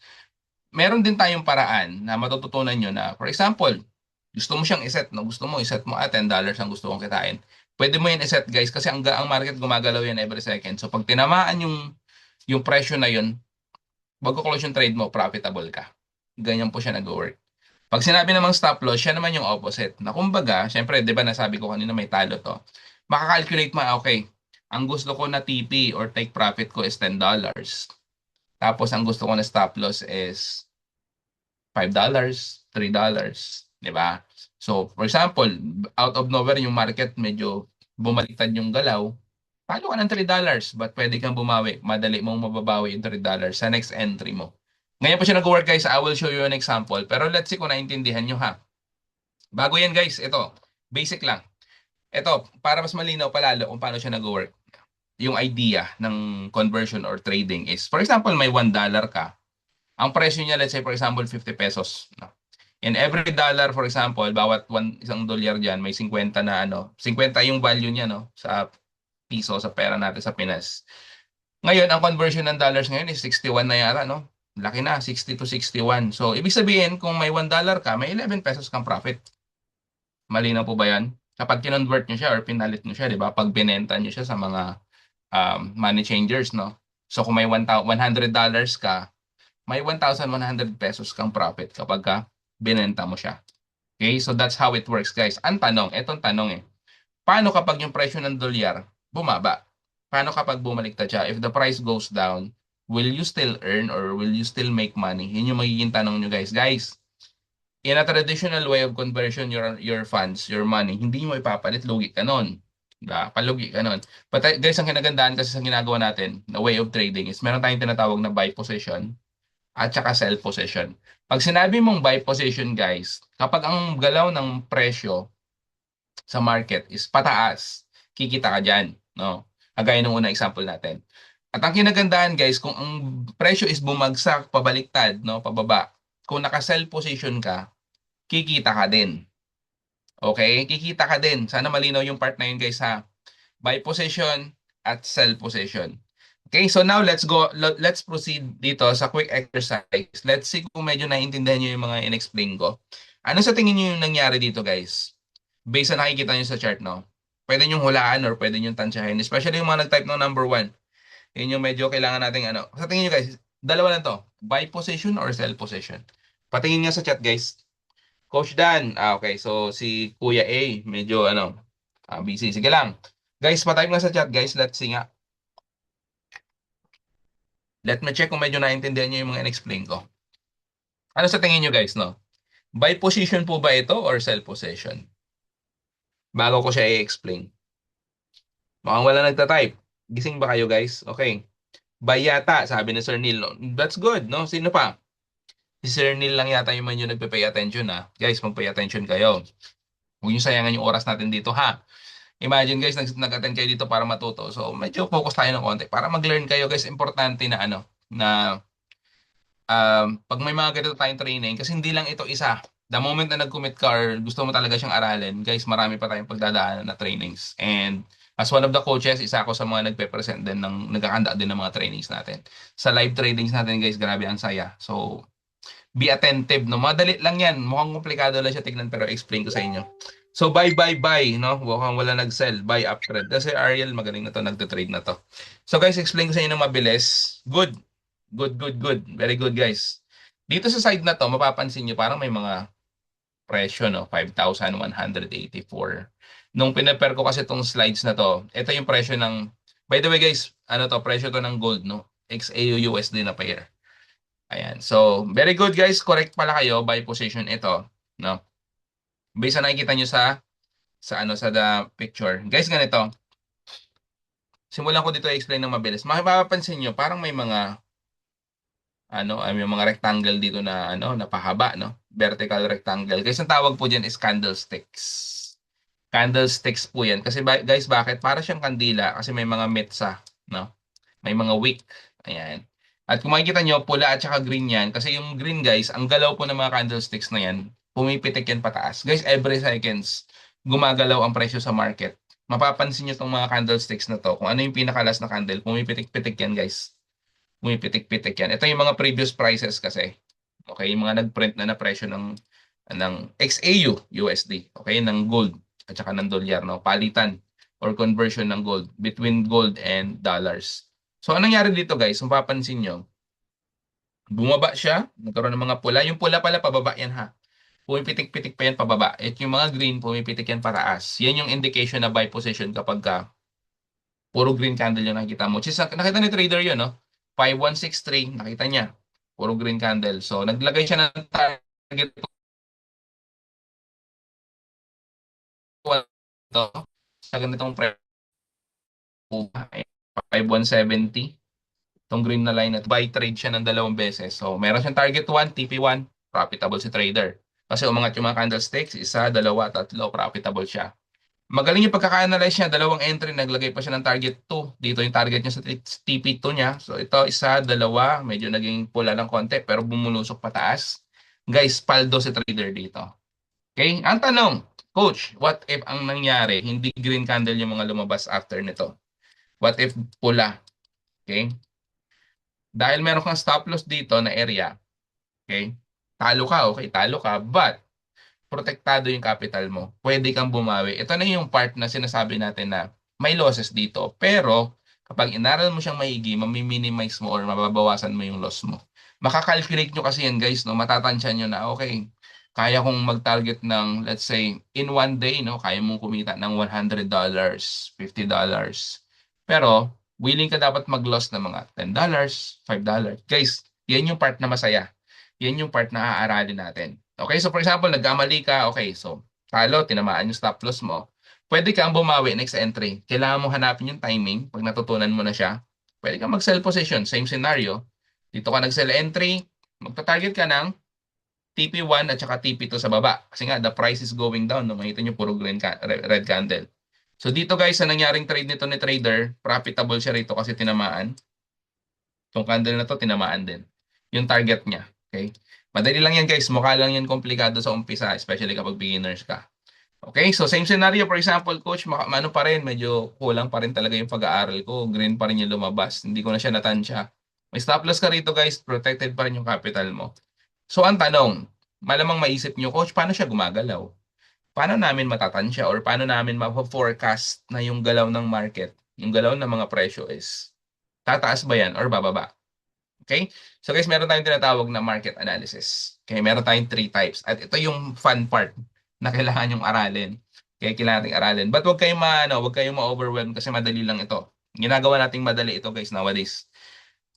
Meron din tayong paraan na matututunan nyo na, for example, gusto mo siyang iset, no? Gusto mo iset mo $10 ang gusto kong kitain. Pwede mo yan iset guys kasi ang market gumagalaw yan every second. So pag tinamaan yung presyo na yun, bago close yung trade mo, profitable ka. Ganyan po siya nag-work. Pag sinabi namang stop loss, siya naman yung opposite. Na kumbaga, syempre, di ba nasabi ko kanina may talo to. Makakalculate mo, okay, ang gusto ko na TP or take profit ko is $10. Tapos ang gusto ko na stop loss is $5, $3, di ba? So, for example, out of nowhere yung market medyo bumaliktad yung galaw, talo ka ng $3, but pwede kang bumawi. Madali mong mababawi yung $3 sa next entry mo. Ngayon po siya nag-work guys, I will show you an example. Pero let's see kung naintindihan nyo ha. Bago yan guys, ito, basic lang. Ito, para mas malinaw palalo kung paano siya nag-work. Yung idea ng conversion or trading is, for example, may $1 ka. Ang presyo niya, let's say for example, 50 pesos. No? In every dollar, for example, bawat isang dolyar dyan, may 50 na 50 yung value niya no, sa piso, sa pera natin sa Pinas. Ngayon, ang conversion ng dollars ngayon is 61 na yata, no? Laki na, 60 to 61. So, ibig sabihin, kung may $1 ka, may 11 pesos kang profit. Malinaw po ba yan? Kapag kinonvert nyo siya or pinalit nyo siya, di ba? Pag binenta nyo siya sa mga money changers, no? So, kung may $100 ka, may 1,100 pesos kang profit kapag ka binenta mo siya. Okay? So, that's how it works, guys. Ang tanong, etong tanong paano kapag yung presyo ng dolyar bumaba? Paano kapag bumaliktad siya? If the price goes down, will you still earn or will you still make money? Yun yung magiging tanong nyo, guys. Guys, in a traditional way of conversion, your funds, your money, hindi mo ipapalit, lugi ka nun. Diba? Palugi ka nun. But guys, ang kinagandaan kasi sa ginagawa natin na way of trading is meron tayong tinatawag na buy position at saka sell position. Pag sinabi mong buy position, guys, kapag ang galaw ng presyo sa market is pataas, kikita ka dyan. No? Kagaya nung unang example natin. At ang kinagandaan, guys, kung ang presyo is bumagsak, pabaliktad, no, pababa, kung naka-sell position ka, kikita ka din. Okay? Kikita ka din. Sana malinaw yung part na yun, guys, ha? Buy position at sell position. Okay, so now let's proceed dito sa quick exercise. Let's see kung medyo naiintindihan niyo yung mga in-explain ko. Ano sa tingin niyo yung nangyari dito, guys? Based sa nakikita nyo sa chart, no? Pwede nyo hulaan or pwede nyo tansyahin. Especially yung mga nag-type ng number 1. Yun yung medyo kailangan nating ano. Sa tingin nyo guys, dalawa lang to. Buy position or sell position. Patingin nga sa chat guys. Coach Dan. Okay. So, si Kuya A, medyo ano, busy. Sige lang. Guys, patype nga sa chat guys. Let's see nga. Let me check kung medyo naintindihan nyo yung mga in-explain ko. Ano sa tingin nyo guys, no? Buy position po ba ito or sell position? Bago ko siya i-explain. Mukhang wala nagta-type. Gising ba kayo guys? Okay. Buy yata, sabi ni Sir Neil. That's good, no? Sino pa? Si Sir Neil lang yata yung man yung nagpe-pay attention, ha? Guys, mag-pay attention kayo. Huwag niyo sayangan yung oras natin dito, ha? Imagine guys, nag-attend kayo dito para matuto. So, medyo focus tayo ng konti. Para mag-learn kayo guys, importante na ano, na pag may mga ganito tayong training, kasi hindi lang ito isa. The moment na nag-commit ka or gusto mo talaga siyang aralin, guys, marami pa tayong pagdadaanan na trainings. And as one of the coaches, isa ako sa mga nagpe-present din ng, nagkakanda din ng mga trainings natin. Sa live trainings natin, guys, grabe ang saya. So, be attentive, no? Madali lang yan. Mukhang komplikado lang siya tignan, pero explain ko sa inyo. So, buy, no? Mukhang wala nag-sell. Buy, uptrend. Kasi Ariel, magaling na to, nagte-trade na to. So, guys, explain ko sa inyo ng mabilis. Good. Good. Very good, guys. Dito sa side na to, mapapansin nyo, parang may mga presyo, no? 5,184. Nung pinapare ko kasi itong slides na to, ito yung presyo ng, by the way, guys, ano to, presyo to ng gold, no? XAU-USD na pair. Ayan. So, very good guys. Correct pala kayo. Buy position ito. No? Based sa nakikita nyo sa ano sa the picture. Guys, ganito. Simulan ko dito i-explain ng mabilis. Mapapansin nyo, parang may mga ano, may mga rectangle dito na ano, napahaba, no? Vertical rectangle. Guys, ang tawag po diyan is candlesticks. Candlesticks po 'yan. Kasi guys, bakit? Para siyang kandila kasi may mga metsa, no? May mga wick. Ayan. At kung makikita nyo, pula at saka green yan. Kasi yung green guys, ang galaw po ng mga candlesticks na yan, pumipitik yan pataas. Guys, every seconds, gumagalaw ang presyo sa market. Mapapansin nyo itong mga candlesticks na to. Kung ano yung pinakalas na candle, pumipitik-pitik yan guys. Pumipitik-pitik yan. Ito yung mga previous prices kasi. Okay, yung mga nag-print na presyo ng XAU USD. Okay, ng gold at saka ng dolyar. No? Palitan or conversion ng gold between gold and dollars. So, anong nangyari dito guys? Kung papansin nyo, bumaba siya, nagkaroon ng mga pula. Yung pula pala, pababa yan ha. Pumipitik-pitik pa yan pababa. At yung mga green, pumipitik yan pataas. Yan yung indication na buy position kapag puro green candle yung nakikita mo. Which is, nakita ni trader yun, no? 5163, nakita niya. Puro green candle. So, naglagay siya ng target to sa ganitong price. 5170. Itong green na line at buy trade siya ng 2 beses. So, meron siyang target 1, TP1, profitable si trader. Kasi umangat yung mga candlesticks, isa, dalawa, tatlo, profitable siya. Magaling yung pagkaka-analyze niya, 2 entry, naglagay pa siya ng target 2. Dito yung target niya sa TP2 niya. So, ito, isa, dalawa, medyo naging pula ng konti, pero bumulusok pataas. Guys, paldo si trader dito. Okay? Ang tanong, Coach, what if ang nangyari, hindi green candle yung mga lumabas after nito? What if pula? Okay? Dahil meron kang stop loss dito na area, okay? Talo ka, okay, talo ka, but protektado yung capital mo. Pwede kang bumawi. Ito na yung part na sinasabi natin na may losses dito, pero kapag inaral mo siyang maigi, mami-minimize mo or mababawasan mo yung loss mo. Makakalculate nyo kasi yan guys, no? Matatansya nyo na, okay, kaya kong mag-target ng, let's say, in one day, no? Kaya mong kumita ng $100, $50. Pero, willing ka dapat mag-loss ng mga $10, $5. Guys, yan yung part na masaya. Yan yung part na aaralin natin. Okay, so for example, nagkamali ka, okay, so talo, tinamaan yung stop loss mo. Pwede kang bumawi next entry. Kailangan mo hanapin yung timing. Pag natutunan mo na siya, pwede kang mag-sell position. Same scenario. Dito ka nag-sell entry, magta-target ka ng TP1 at saka TP2 sa baba. Kasi nga, the price is going down. No? Makita nyo, puro red candle. So dito guys, sa nangyaring trade nito ni trader, profitable siya rito kasi tinamaan. Itong candle na to, tinamaan din. Yung target niya. Okay? Madali lang yan guys. Mukha lang yan komplikado sa umpisa, especially kapag beginners ka. Okay? So same scenario. For example, coach, ano pa rin, medyo kulang pa rin talaga yung pag-aaral ko. Green pa rin yung lumabas. Hindi ko na siya natansya. May stop loss ka rito guys. Protected pa rin yung capital mo. So ang tanong, malamang maisip nyo, coach, paano siya gumagalaw? paano namin matatansya or paano namin ma-forecast na yung galaw ng market, yung galaw ng mga presyo is tataas ba yan or bababa? Okay? So guys, meron tayong tinatawag na market analysis. Okay, meron tayong three types. At ito yung fun part na kailangan yung aralin. Okay, kailangan nating aralin. But huwag kayong ma-overwhelm kasi madali lang ito. Ginagawa nating madali ito guys nowadays.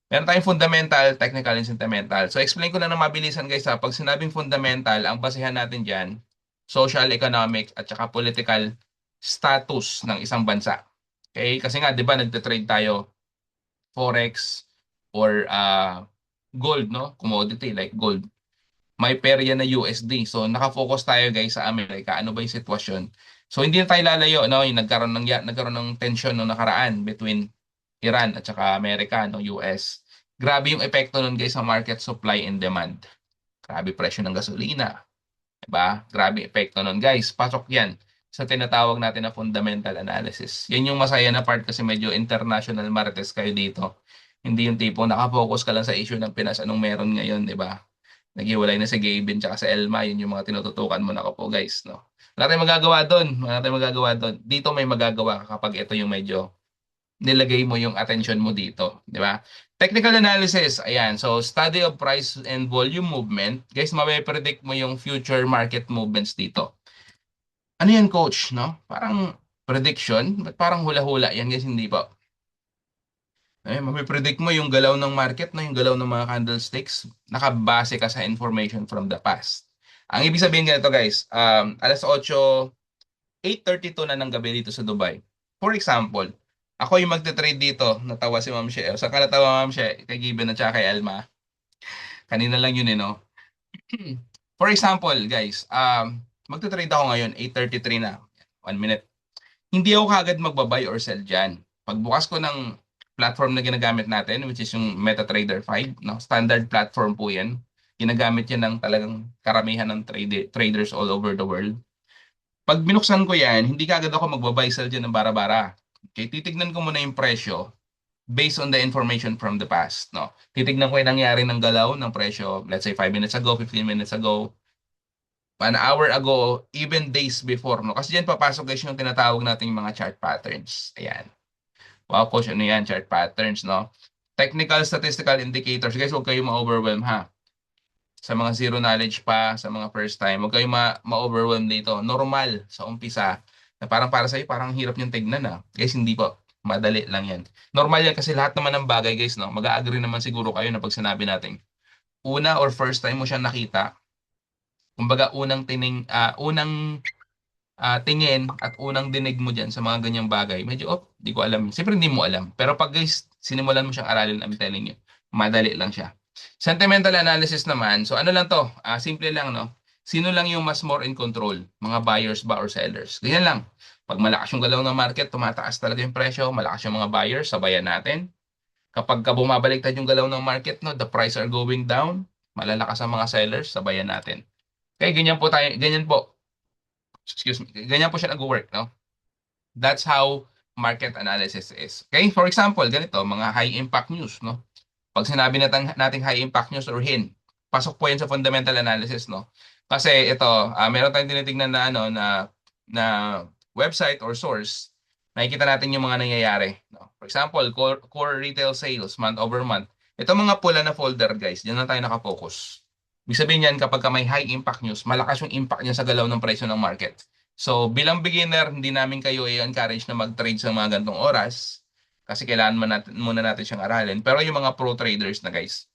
Meron tayong fundamental, technical, and sentimental. So explain ko na ng mabilisan guys ha. Pag sinabing fundamental, ang basehan natin dyan, social, economic, at saka political status ng isang bansa. Okay? Kasi nga, di ba, nagte-trade tayo forex or gold, no? Commodity like gold. May pair yan na USD. So nakafocus tayo guys sa Amerika. Ano ba yung sitwasyon? So hindi na tayo lalayo, no? Yung nagkaroon ng tension no nakaraan between Iran at saka Amerika, no, US. Grabe yung epekto nun guys sa market supply and demand. Grabe presyo ng gasolina, 'di ba? Grabe epekto nun guys. Pasok 'yan sa tinatawag natin na fundamental analysis. Yan yung masaya na part kasi medyo international marites kayo dito. Hindi yung tipo nakafocus ka lang sa issue ng Pinas anong meron ngayon, 'di ba? Naghiwalay na si Gavin tsaka sa Elma, yun yung mga tinututukan mo na ko po guys, no? Wala tayong magagawa doon. Wala tayong magagawa doon. Dito may magagawa ka kapag ito yung medyo nilagay mo yung attention mo dito, di ba? Technical analysis, ayan. So, study of price and volume movement. Guys, mape-predict mo yung future market movements dito. Ano yan, coach, no? Parang prediction, but parang hula-hula yan, guys, hindi pa. Mape-predict mo yung galaw ng market, no? Yung galaw ng mga candlesticks, nakabase ka sa information from the past. Ang ibig sabihin ganito, guys, alas 8, 8:32 na ng gabi dito sa Dubai. For example, ako yung magte-trade dito, natawa si Ma'am Shea. Sa natawa Ma'am Shea, kay Giben at saka kay Alma. Kanina lang yun no? For example, guys, magte-trade ako ngayon, 8:33 na. 1 minute. Hindi ako kagad magbabuy or sell dyan. Pagbukas ko ng platform na ginagamit natin, which is yung MetaTrader 5, no? Standard platform po yan. Ginagamit yan ng talagang karamihan ng traders all over the world. Pag binuksan ko yan, hindi kagad ako magbabuy sell dyan ng bara-bara. Okay, titignan ko muna yung presyo based on the information from the past, no? Titignan ko yung nangyari ng galaw ng presyo, let's say 5 minutes ago, 15 minutes ago, an hour ago, even days before, no? Kasi diyan papasok guys yung tinatawag nating mga chart patterns. Ayan. Wow, coach, ano yan? Chart patterns, no? Technical statistical indicators. Guys, huwag kayong ma-overwhelm ha. Sa mga zero knowledge pa, sa mga first time, huwag kayong ma-overwhelm dito. Normal sa umpisa na parang para sa'yo, parang hirap niyang tignan ha. Guys, hindi po. Madali lang yan. Normal yan kasi lahat naman ng bagay guys, no? Mag-agree naman siguro kayo na pag sinabi natin, una or first time mo siyang nakita, kumbaga unang tingin at unang dinig mo dyan sa mga ganyang bagay, medyo, di ko alam. Siyempre hindi mo alam. Pero pag guys, sinimulan mo siyang aralin, I'm telling you, madali lang siya. Sentimental analysis naman, so ano lang to, simple lang, no? Sino lang yung mas more in control? Mga buyers ba or sellers? Ganyan lang. Pag malakas yung galaw ng market, tumataas talaga yung presyo, malakas yung mga buyers, sabayan natin. Kapag bumabaliktad yung galaw ng market, no, the price are going down, malalakas ang mga sellers, sabayan natin. Okay, ganyan po, excuse me, ganyan po siya nag-work, no? That's how market analysis is. Okay, for example, ganito, mga high impact news, no? Pag sinabi nating high impact news or HIN, pasok po yan sa fundamental analysis, no? Kasi ito, meron tayong tinitingnan na na website or source, nakikita natin yung mga nangyayari, no? For example, core retail sales month over month. Ito mga pula na folder, guys, diyan na tayo nakafocus. Ibig sabihin yan, kapag may high impact news, malakas yung impact niya sa galaw ng presyo ng market. So, bilang beginner, hindi namin kayo i-encourage na mag-trade sa mga gantong oras kasi kailangan muna natin siyang aralin. Pero yung mga pro traders na guys,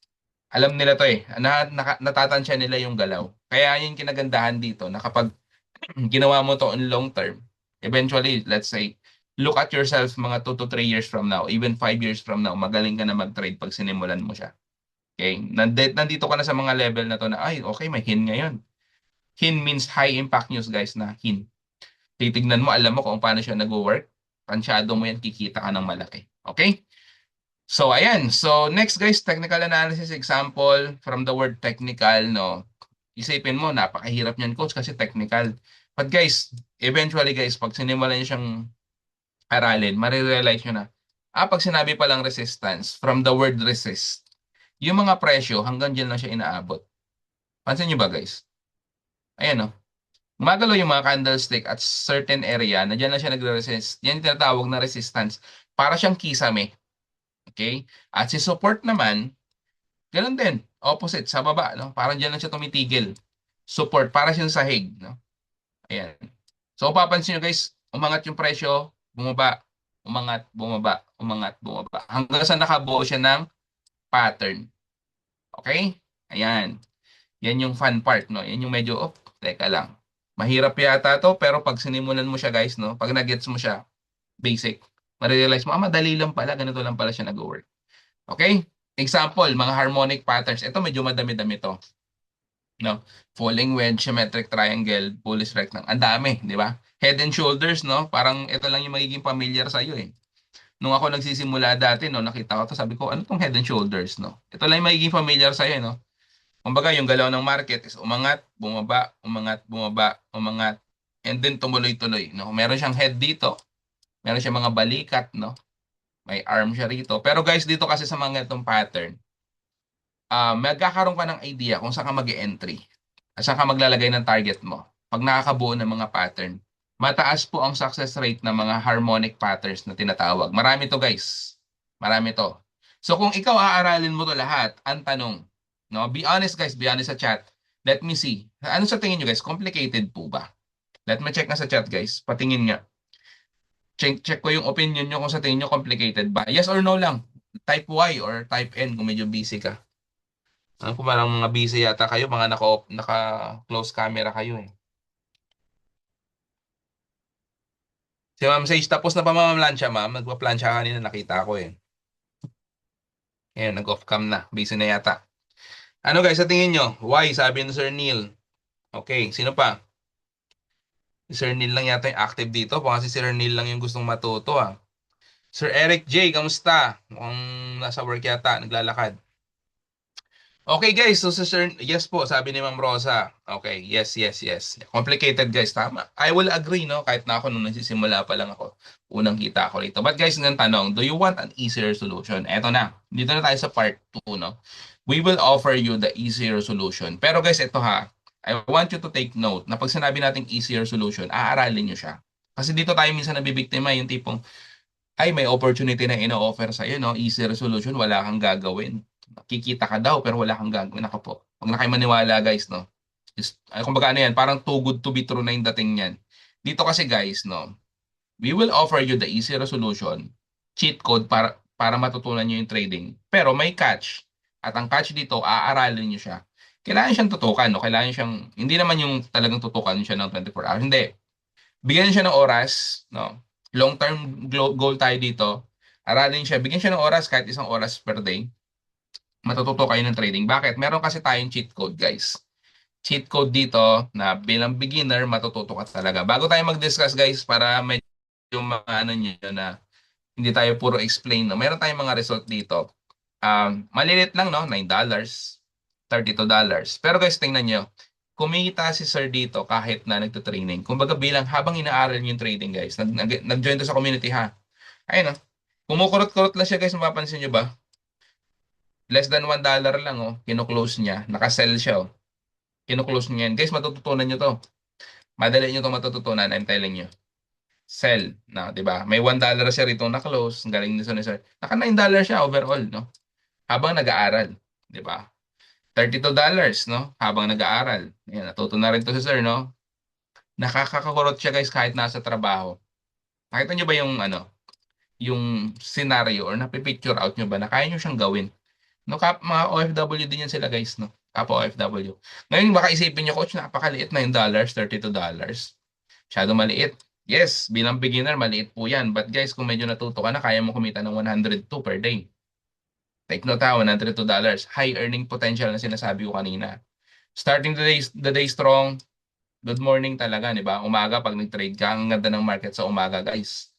alam nila to natatansya nila yung galaw. Kaya yung kinagandahan dito na kapag ginawa mo to on long term, eventually, let's say, look at yourself mga 2 to 3 years from now, even 5 years from now, magaling ka na mag-trade pag sinimulan mo siya. Okay? Nandito ka na sa mga level na to na, ay, okay, may HIN ngayon. HIN means high impact news, guys, na HIN. Titignan mo, alam mo kung paano siya nag-work. Tansyado mo yan, kikita ka ng malaki. Okay? So, ayan. So, next, guys, technical analysis example from the word technical, no? Isipin mo, napakahirap niyan, coach, kasi technical. But guys, eventually, guys, pag sinimulan niyo siyang aralin, marirealize nyo na, pag sinabi pa lang resistance, from the word resist, yung mga presyo, hanggang dyan lang siya inaabot. Pansin nyo ba, guys? Ayan, no? Gumagalaw yung mga candlestick at certain area na dyan lang siya nagre-resist. Yan yung tinatawag na resistance. Para siyang kisame. Okay? At si support naman, ganun din. Opposite, sa baba. No? Parang dyan lang siya tumitigil. Support, para siyang sahig. No? Ayan. So, papansin nyo guys, umangat yung presyo, bumaba, umangat, bumaba, umangat, bumaba. Hanggang sa nakabuo siya ng pattern. Okay? Ayan. Yan yung fun part, no? Yan yung medyo, oh, teka lang. Mahirap yata to, pero pag sinimulan mo siya, guys, no? Pag nag-gets mo siya, basic, ma-realize mo, madali lang pala, ganito lang pala siya nag-work. Okay? Example, mga harmonic patterns. Ito medyo madami-dami to. No? Falling wedge, symmetric triangle, bullish rectangle. Ang dami, di ba? Head and shoulders, no? Parang ito lang yung magiging familiar sa iyo eh. Nung ako nagsisimula dati, no, nakita ko to, sabi ko, ano tong head and shoulders, no? Ito lang yung magiging familiar sa iyo, no? Kumbaga, yung galaw ng market is umangat, bumaba, umangat, bumaba, umangat, and then tumuloy-tuloy, no? Meron siyang head dito, meron siyang mga balikat, no? May arm siya rito. Pero guys, dito kasi sa mga itong pattern, magkakaroon ka ng idea kung saan ka mag-entry at saan ka maglalagay ng target mo. Pag nakakabuo ng mga pattern, mataas po ang success rate ng mga harmonic patterns na tinatawag. Marami to guys. Marami to. So kung ikaw aaralin mo to lahat, ang tanong, no? Be honest guys, be honest sa chat. Let me see. Ano sa tingin nyo guys? Complicated po ba? Let me check na sa chat guys. Patingin nga. Check ko yung opinion nyo kung sa tingin nyo complicated ba. Yes or no lang. Type Y or type N kung medyo busy ka. Ano po parang mga busy yata kayo, mga naka-close camera kayo eh. Si Ma'am Sage, tapos na pa mamamlansya, ma'am. Nagpa-plansya kanina, nakita ko eh. Ayan, nag-off cam na. Busy na yata. Ano guys, sa tingin nyo? Why? Sabi ni Sir Neil. Okay, sino pa? Si Sir Neil lang yata yung active dito. Baka si Sir Neil lang yung gustong matuto ah. Sir Eric J, kamusta? Mukhang nasa work yata, naglalakad. Okay guys, so Sir, yes po, sabi ni Ma'am Rosa. Okay, yes, yes, yes. Complicated guys, tama. I will agree, no? Kahit na ako nung nagsisimula pa lang ako, unang kita ako rito. But guys, ng tanong, do you want an easier solution? Eto na, dito na tayo sa part 2, no? We will offer you the easier solution. Pero guys, ito ha, I want you to take note na pag sinabi nating easier solution, aaralin nyo siya. Kasi dito tayo minsan nabibiktima yung tipong, ay may opportunity na ino-offer sa'yo, no? Easy resolution, wala kang gagawin. Kikita ka daw pero wala kang gagawin. Naka po. Huwag na kayo maniwala guys, no? Just, ay, kumbaga ano yan, parang too good to be true na yung dating niyan. Dito kasi guys, no? We will offer you the easy resolution, cheat code para matutunan nyo yung trading. Pero may catch. At ang catch dito, aaralin nyo siya. Kailangan siyang tutukan, no? Kailangan siyang, hindi naman yung talagang tutukan siya ng 24 hours. Hindi. Bigyan siya ng oras, no? Long-term goal tayo dito. Aralin siya, bigyan siya ng oras kahit isang oras per day. Matututo kayo ng trading. Bakit? Meron kasi tayong cheat code, guys. Cheat code dito na bilang beginner, matututo ka talaga. Bago tayo mag-discuss, guys, para medyo ano nyo na hindi tayo puro explain, no? Meron tayong mga result dito. Malilit lang, no? $9, $32. Pero guys, tingnan nyo. Kumita si sir dito kahit na nagtutraining. Kumbaga bilang habang inaaral niyo yung trading guys, nag-join to sa community ha. Ayun no. Kumukurot-kurot lang siya guys, mapapansin niyo ba? Less than $1 lang oh, kino-close niya. Naka-sell siya oh. Kino-close niya yan. Guys, matututunan niyo to. Madali niyo to matututunan, I'm telling you. Sell na, 'di ba? May $1 siya rito na close, galing ni sir. Naka $9 siya overall, no? Habang nag-aaral, 'di ba? $32, no? Habang nag-aaral. Ayan, natuto na rin to si sir, no? Nakakakurot siya guys kahit nasa trabaho. Nakita nyo ba yung ano, yung scenario or napipicture out nyo ba na kaya nyo siyang gawin? No, mga OFW din yan sila guys, no? Kapwa OFW. Ngayon baka isipin nyo, coach, napakaliit na yung dollars, $32. Masyado maliit. Yes, bilang beginner, maliit po yan. But guys, kung medyo natuto ka na, kaya mo kumita ng 102 per day. Take note ha, $102. High earning potential na sinasabi ko kanina. Starting the day strong, good morning talaga, di ba? Umaga pag nag-trade ka, ang ganda ng market sa umaga, guys.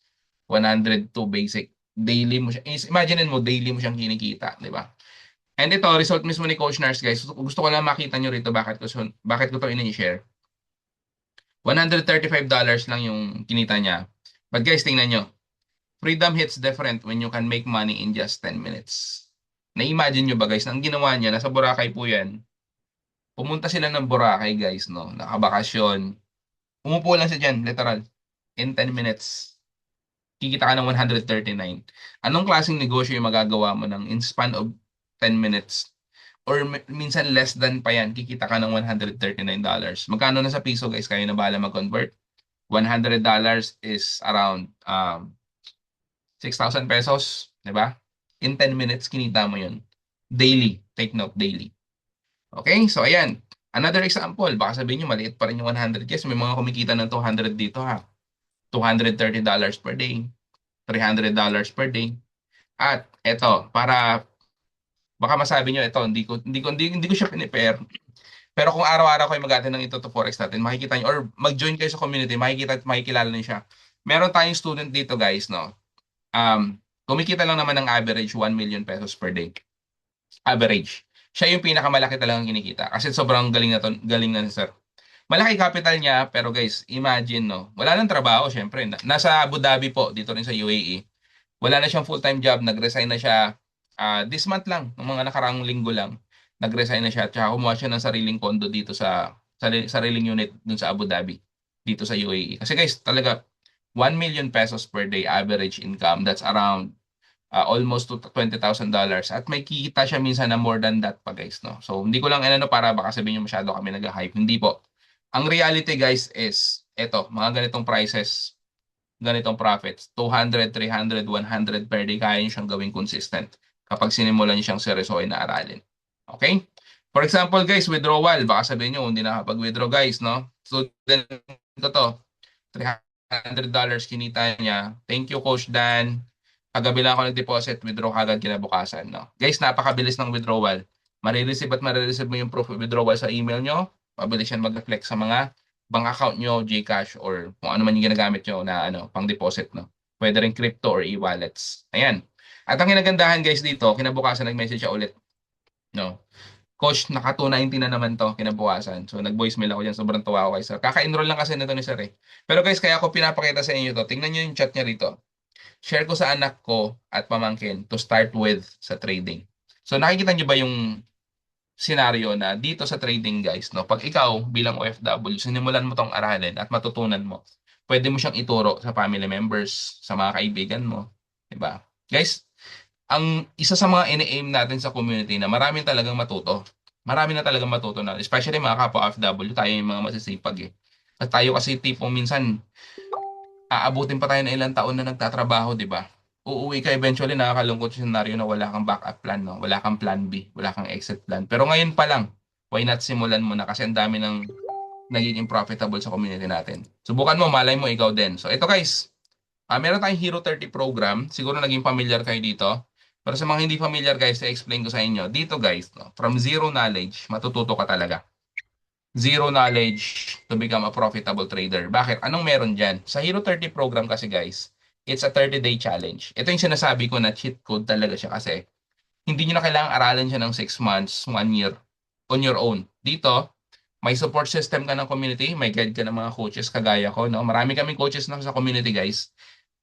102 basic. Daily mo siya. Imagine mo, daily mo siyang kinikita, di ba? And ito, result mismo ni Coach Nars, guys. Gusto ko lang makita nyo rito bakit ko to ini-share. $135 lang yung kinita niya. But guys, tingnan nyo. Freedom hits different when you can make money in just 10 minutes. Na-imagine nyo ba guys, ang ginawa niya, nasa Boracay po yan, pumunta sila ng Boracay guys, no? Nakabakasyon. Umupo lang siya dyan, literal. In 10 minutes, kikita ka ng 139. Anong klaseng negosyo yung magagawa mo ng in span of 10 minutes? Or minsan less than pa yan, kikita ka ng $139. Magkano na sa piso guys? Kayo na bahala mag-convert. $100 is around 6,000 pesos. Di ba? In 10 minutes, kinita mo yun. Daily. Take note, daily. Okay? So, ayan. Another example. Baka sabihin nyo, maliit pa rin yung 100. Yes, may mga kumikita ng 200 dito ha. $230 per day. $300 per day. At eto, para baka masabi nyo, ito, hindi ko siya pinipare. Pero kung araw-araw kayo mag-attend ng ito to Forex natin, makikita nyo, or mag-join kayo sa community, makikita at makikilala niyo siya. Meron tayong student dito guys, no? Kumikita lang naman ng average 1 million pesos per day. Average. Siya yung pinakamalaki talagang kinikita. Kasi sobrang galing na ni sir. Malaki capital niya, pero guys, imagine, no? Wala nang trabaho, syempre. Nasa Abu Dhabi po, dito rin sa UAE. Wala na siyang full-time job, nag-resign na siya this month lang, ng mga nakaraang linggo lang. Nag-resign na siya at saka kumuha siya ng sariling condo dito sariling unit dun sa Abu Dhabi, dito sa UAE. Kasi guys, talaga 1 million pesos per day average income. That's around almost to $20,000 at may kikita siya minsan na more than that pa guys, no? So hindi ko lang inano para baka sabihin niyo masyado kami nag-hype. Hindi po. Ang reality guys is eto, mga ganitong prices, ganitong profits, 200, 300, 100 per day, kaya nyo siyang gawing consistent kapag sinimulan nyo siyang seryosohin na aralin. Okay? For example, guys, withdrawal. Baka sabihin nyo, hindi nakapag-withdraw, guys, no? Student ko to, $300 kinita niya. Thank you, Coach Dan. Kagabi lang ako nag-deposit, withdraw kagad kinabukasan, no? Guys, napakabilis ng withdrawal. Marireceive mo yung proof of withdrawal sa email nyo. Mabilis yan mag-reflect sa mga bank account nyo, GCash, or kung ano man yung ginagamit nyo na pang deposit, no? Pwede rin crypto or e-wallets. Ayan. At ang kinagandahan guys dito, kinabukasan nag-message siya ulit, no? Coach, naka 290 na naman to kinabukasan. So nag-voicemail ako diyan, sobrang tuwa ako kay sir. Kaka-enroll lang kasi nito ni sir eh. Pero guys, kaya ako pinapakita sa inyo to. Tingnan niyo yung chat niya rito. Share ko sa anak ko at pamangkin to start with sa trading. So nakikita niyo ba yung scenario na dito sa trading guys, no? Pag ikaw bilang OFW, sinimulan mo tong aralin at matutunan mo, pwede mo siyang ituro sa family members, sa mga kaibigan mo, 'di ba? Guys, ang isa sa mga ini-aim natin sa community na maraming talagang matuto. Marami na talagang matuto na, especially mga kapwa OFW, tayo yung mga masisipag eh. At tayo kasi tipong minsan aabutin pa tayo ng ilang taon na nagtatrabaho, 'di ba? Uuwi ka eventually, nakakalungkot yung scenario na wala kang backup plan, no? Wala kang plan B, wala kang exit plan. Pero ngayon pa lang, why not simulan mo na kasi ang dami ng nagiging profitable sa community natin. Subukan mo, malay mo ikaw din. So ito guys, meron tayong Hero 30 program. Siguro naging familiar kayo dito. Pero sa mga hindi familiar guys, i-explain ko sa inyo. Dito guys, no, from zero knowledge, matututo ka talaga. Zero knowledge to become a profitable trader. Bakit? Anong meron dyan? Sa Hero 30 program kasi guys, it's a 30-day challenge. Ito yung sinasabi ko na cheat code talaga siya kasi hindi nyo na kailangang aralin siya ng 6 months, 1 year on your own. Dito, may support system ka ng community, may guide ka ng mga coaches kagaya ko. No? Marami kaming coaches na sa community guys.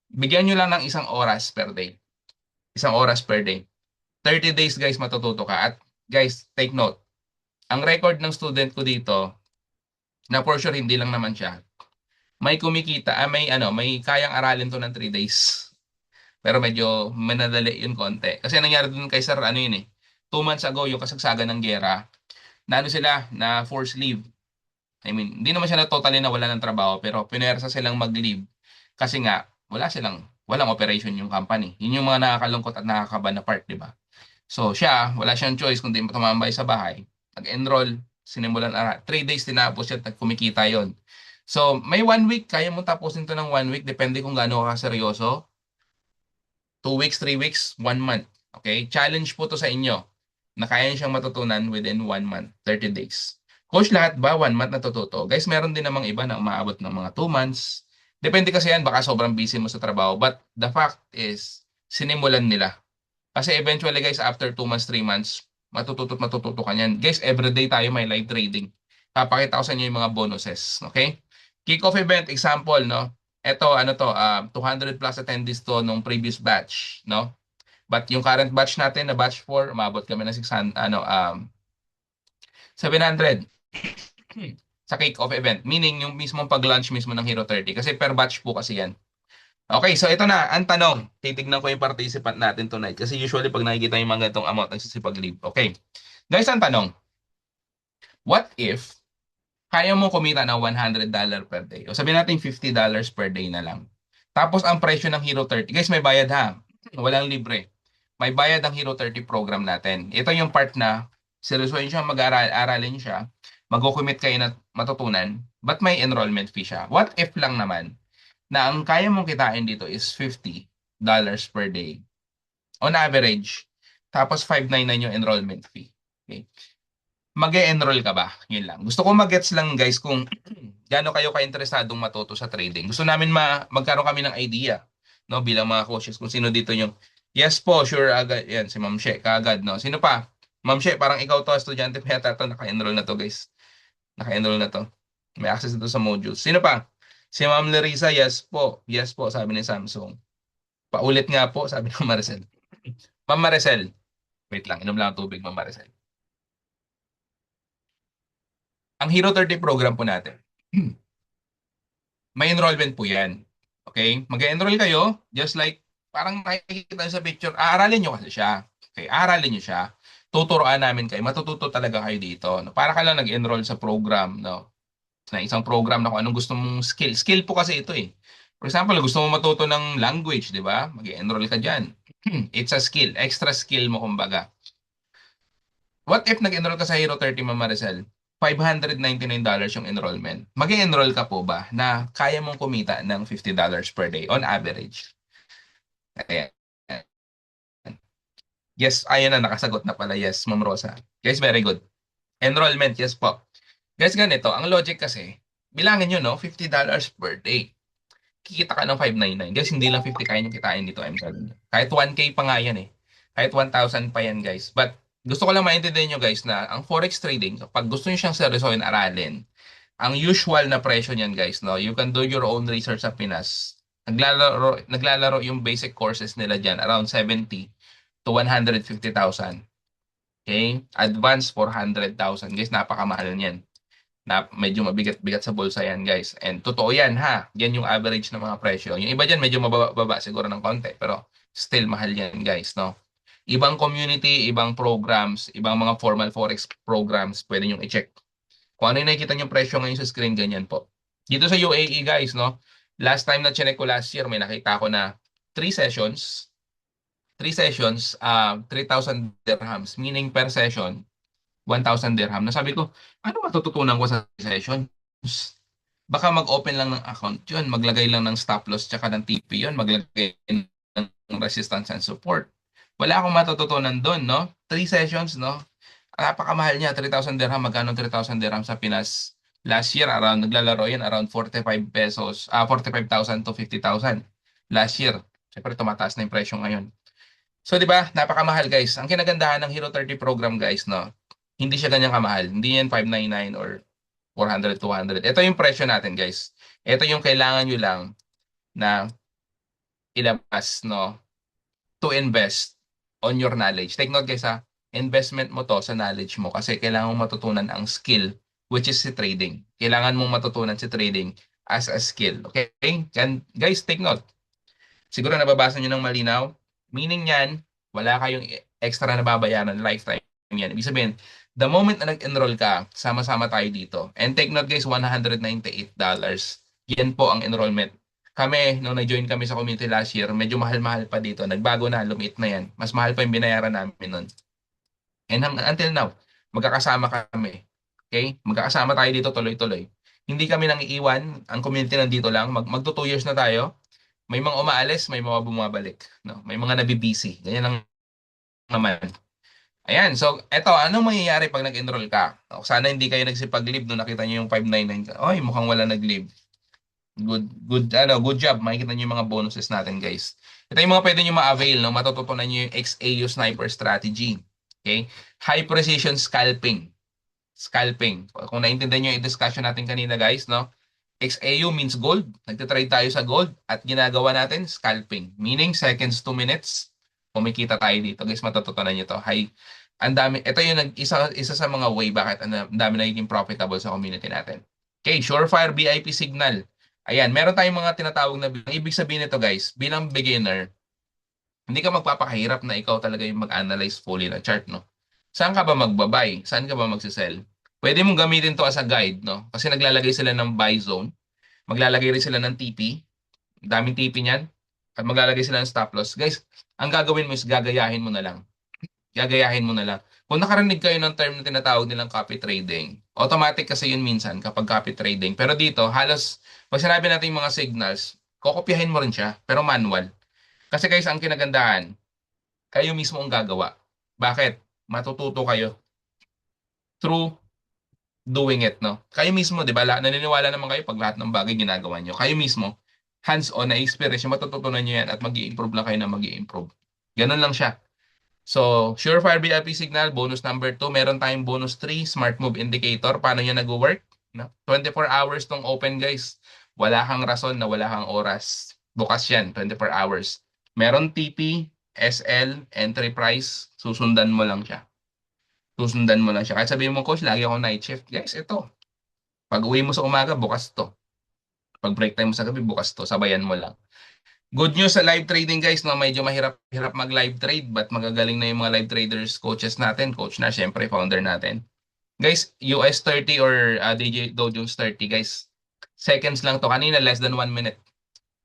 Bigyan nyo lang ng 1 oras per day. 1 oras per day. 30 days guys matututo ka. At guys, take note. Ang record ng student ko dito, na for sure hindi lang naman siya, may kumikita, may kayang aralin to ng 3 days. Pero medyo manadali yun konti. Kasi nangyari dun kay sir, 2 months ago, yung kasagsagan ng gera, na sila, na forced leave. I mean, hindi naman siya na totally nawala ng trabaho, pero pinersa silang mag-leave. Kasi nga, walang operation yung company. Yun yung mga nakakalungkot at nakakaba na part, di ba? So siya, wala siyang choice kundi tumambay sa bahay. Nag-enroll, sinimulan 3 days tinapos siya at kumikita yon. So may 1 week, kaya mo tapusin to ng 1 week, depende kung gaano ka seryoso. 2 weeks, 3 weeks, 1 month. Okay? Challenge po to sa inyo na kaya niyo siyang matutunan within 1 month, 30 days. Coach, lahat ba 1 month natututo? Guys, meron din namang iba na umaabot ng mga 2 months. Depende kasi yan, baka sobrang busy mo sa trabaho. But the fact is, sinimulan nila. Kasi eventually guys, after 2 months, 3 months, matututo ka niyan. Guys, everyday tayo may live trading. Papakita ko sa inyo yung mga bonuses. Okay? Kick-off event, example, no? Ito, 200 plus attendees to nung previous batch, no? But yung current batch natin, na batch 4, umabot kami ng 600, 700. sa kick-off event. Meaning, yung mismong pag-launch mismo ng Hero 30. Kasi per batch po kasi yan. Okay, so ito na, ang tanong. Titignan ko yung participant natin tonight. Kasi usually, pag nakikita yung mga ganitong amount, nagsisipag-leave. Okay. Guys, ang tanong. What if kaya mo kumita ng $100 per day? O sabihin natin $50 per day na lang. Tapos ang presyo ng Hero 30. Guys, may bayad ha. Walang libre. May bayad ang Hero 30 program natin. Ito yung part na seryosohin siya, mag-aralin siya, mag-commit kayo na matutunan, but may enrollment fee siya. What if lang naman na ang kaya mong kitain dito is $50 per day on average, tapos 599 yung enrollment fee. Okay. Mag-e-enroll ka ba? Yun lang. Gusto ko mag-gets lang guys kung gaano kayo ka-interesadong matuto sa trading. Gusto namin magkaroon kami ng idea, no, bilang mga coaches kung sino dito yung yes po, sure agad. Yan, si Ma'am She, kaagad, no. Sino pa? Ma'am She, parang ikaw to, estudyante pa yata to, naka-enroll na to, guys. Naka-enroll na to. May access dito sa modules. Sino pa? Si Ma'am Larissa, yes po. Yes po, sabi ni Samsung. Paulit nga po, sabi ng Maricel. Ma'am Maricel, wait lang, inom lang ang tubig, Ma'am Maricel. Ang Hero 30 program po natin, may enrollment po yan. Okay? Mag-enroll kayo, just like, parang nakikita nyo sa picture, aaralin nyo kasi siya. Okay? Aaralin nyo siya. Tuturuan namin kayo. Matututo talaga kayo dito. No? Para ka lang nag-enroll sa program, no? Na isang program na kung anong gusto mong skill. Skill po kasi ito eh. For example, gusto mo matuto ng language, di ba? Mag-enroll ka dyan. It's a skill. Extra skill mo, kumbaga. What if nag-enroll ka sa Hero 30, Ma'am Maricel? $599 yung enrollment. Mag-enroll ka po ba na kaya mong kumita ng $50 per day on average? Ayan. Yes, ayun na, nakasagot na pala. Yes, Ma'am Rosa. Guys, very good. Enrollment, yes po. Guys, ganito, ang logic kasi, bilangin nyo, no? $50 per day. Kikita ka ng 599. Guys, hindi lang 50 kaya nyo kitain dito, I'm telling you. Kahit 1K pa nga yan eh. Kahit 1,000 pa yan, guys. But, gusto ko lang maintindihan nyo, guys, na ang forex trading, pag gusto nyo siyang seryosohin, aralin, ang usual na presyo niyan, guys, no? You can do your own research sa Pinas. Naglalaro yung basic courses nila dyan, around 70 to 150,000. Okay? Advanced 400,000. Guys, napakamahal niyan. Na medyo mabigat-bigat sa bulsa yan, guys. And totoo yan, ha? Yan yung average ng mga presyo. Yung iba dyan, medyo mababa siguro ng konti. Pero still mahal yan, guys, no? Ibang community, ibang programs, ibang mga formal forex programs, pwede nyo i-check. Kung ano yung nakikita nyo presyo ngayon sa screen, ganyan po. Dito sa UAE, guys, no? Last time na chinek ko last year, may nakita ko na 3 sessions, 3,000 dirhams, meaning per session, 1,000 dirham. Nasabi ko, ano matututunan ko sa sessions? Baka mag-open lang ng account yun, maglagay lang ng stop loss tsaka ng TP yun, maglagay ng resistance and support. Wala akong matututunan doon, no? 3 sessions, no? Napakamahal niya, 3,000 dirham. Magkano 3,000 dirham sa Pinas? Last year, naglalaro yan, around 45 pesos, 45,000 to 50,000. Last year. Siyempre, tumataas na yung presyo ngayon. So, di ba? Napakamahal, guys. Ang kinagandahan ng Hero 30 program, guys, no? Hindi siya ganyan kamahal. Hindi yan 599 or 400, 200. Ito yung presyo natin, guys. Ito yung kailangan nyo lang na ilabas, no? To invest on your knowledge. Take note, guys, ha? Investment mo to sa knowledge mo kasi kailangan mong matutunan ang skill, which is si trading. Kailangan mong matutunan si trading as a skill. Okay? And guys, take note. Siguro nababasa nyo ng malinaw. Meaning yan, wala kayong extra na babayaran lifetime yan. Ibig sabihin, the moment na nag-enroll ka, sama-sama tayo dito. And take note guys, $198. Yan po ang enrollment. Kami, nung nag-join kami sa community last year, medyo mahal-mahal pa dito. Nagbago na, lumiit na yan. Mas mahal pa yung binayaran namin nun. And until now, magkakasama kami. Okay? Magkakasama tayo dito tuloy-tuloy. Hindi kami nang iiwan. Ang community nandito lang. Magto 2 years na tayo. May mga umaalis, may mga bumabalik. No? May mga nabibisi. Ganyan lang naman. Ayan, so eto, anong mangyayari pag nag-enroll ka? Sana hindi kayo nagsipag-leave nung nakita niyo yung 599 ka. Oy, mukhang wala nag-leave. Good job. Makikita niyo yung mga bonuses natin, guys. Ito yung mga pwede niyo ma-avail, no? Matututunan niyo yung XAU sniper strategy. Okay? High precision scalping. Scalping. Kung naintindihan niyo yung discussion natin kanina, guys, no? XAU means gold. Nagtitrade tayo sa gold at ginagawa natin scalping. Meaning seconds to minutes. Kumikita tayo dito. Guys, matututunan niyo to. Ang dami. Ito yung isa sa mga way bakit ang dami nagiging profitable sa community natin. Okay, Surefire VIP Signal. Ayan, meron tayong mga tinatawag na bilang. Ibig sabihin nito guys, bilang beginner, hindi ka magpapakahirap na ikaw talaga yung mag-analyze fully ng chart, no? Saan ka ba magbabay? Saan ka ba magsisell? Pwede mong gamitin to as a guide, no? Kasi naglalagay sila ng buy zone. Maglalagay rin sila ng TP. Daming TP niyan. At maglalagay sila ng stop loss. Guys, ang gagawin mo is gagayahin mo na lang. Gagayahin mo na lang. Kung nakarinig kayo ng term na tinatawag nilang copy trading, automatic kasi yun minsan kapag copy trading. Pero dito, halos, pag sinabi natin yung mga signals, kokopyahin mo rin siya, pero manual. Kasi guys, ang kinagandahan, kayo mismo ang gagawa. Bakit? Matututo kayo through doing it, no? Kayo mismo, di ba? Naniniwala naman kayo pag lahat ng bagay ginagawa nyo. Kayo mismo, hands-on na experience, matututunan nyo yan at mag improve lang kayo na mag improve. Ganun lang siya. So, Surefire VIP Signal, bonus number 2. Meron tayong bonus 3, Smart Move Indicator. Paano yan nag-work? No? 24 hours tong open, guys. Wala kang rason na wala kang oras. Bukas yan, 24 hours. Meron TP, SL, entry price. Susundan mo lang siya. Susundan mo lang siya. Kahit sabihin mo, Coach, lagi ako night shift. Guys, ito. Pag uwi mo sa umaga, bukas to. Pag break time mo sa gabi, bukas to. Sabayan mo lang. Good news sa live trading guys, no? Medyo mahirap mag-live trade but magagaling na yung mga live traders coaches natin. Coach na, syempre, founder natin. Guys, US 30 or DJ Dow Jones 30 guys. Seconds lang to. Kanina, less than 1 minute.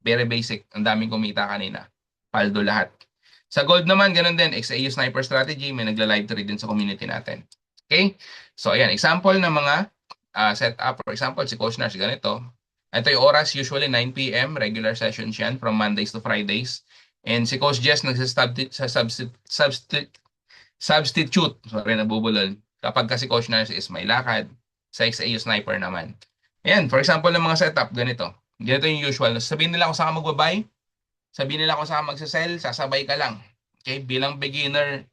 Very basic. Ang daming kumita kanina. Paldo lahat. Sa gold naman, ganun din. XAU Sniper Strategy, may nagla-live trade din sa community natin. Okay? So, ayan. Example ng mga setup. For example, si Coach Nash, ganito. Ito yung oras, usually 9 p.m. Regular sessions yan from Mondays to Fridays. And si Coach Jess substitute. Sorry, nabubulol. Kapag kasi Coach Nash is may lakad, sa XAU Sniper naman. Ayan, for example ng mga setup, ganito. Ganito yung usual. Sabihin nila kung saan ka magbabay, sabihin nila kung saan magsasell, sasabay ka lang. Okay, bilang beginner,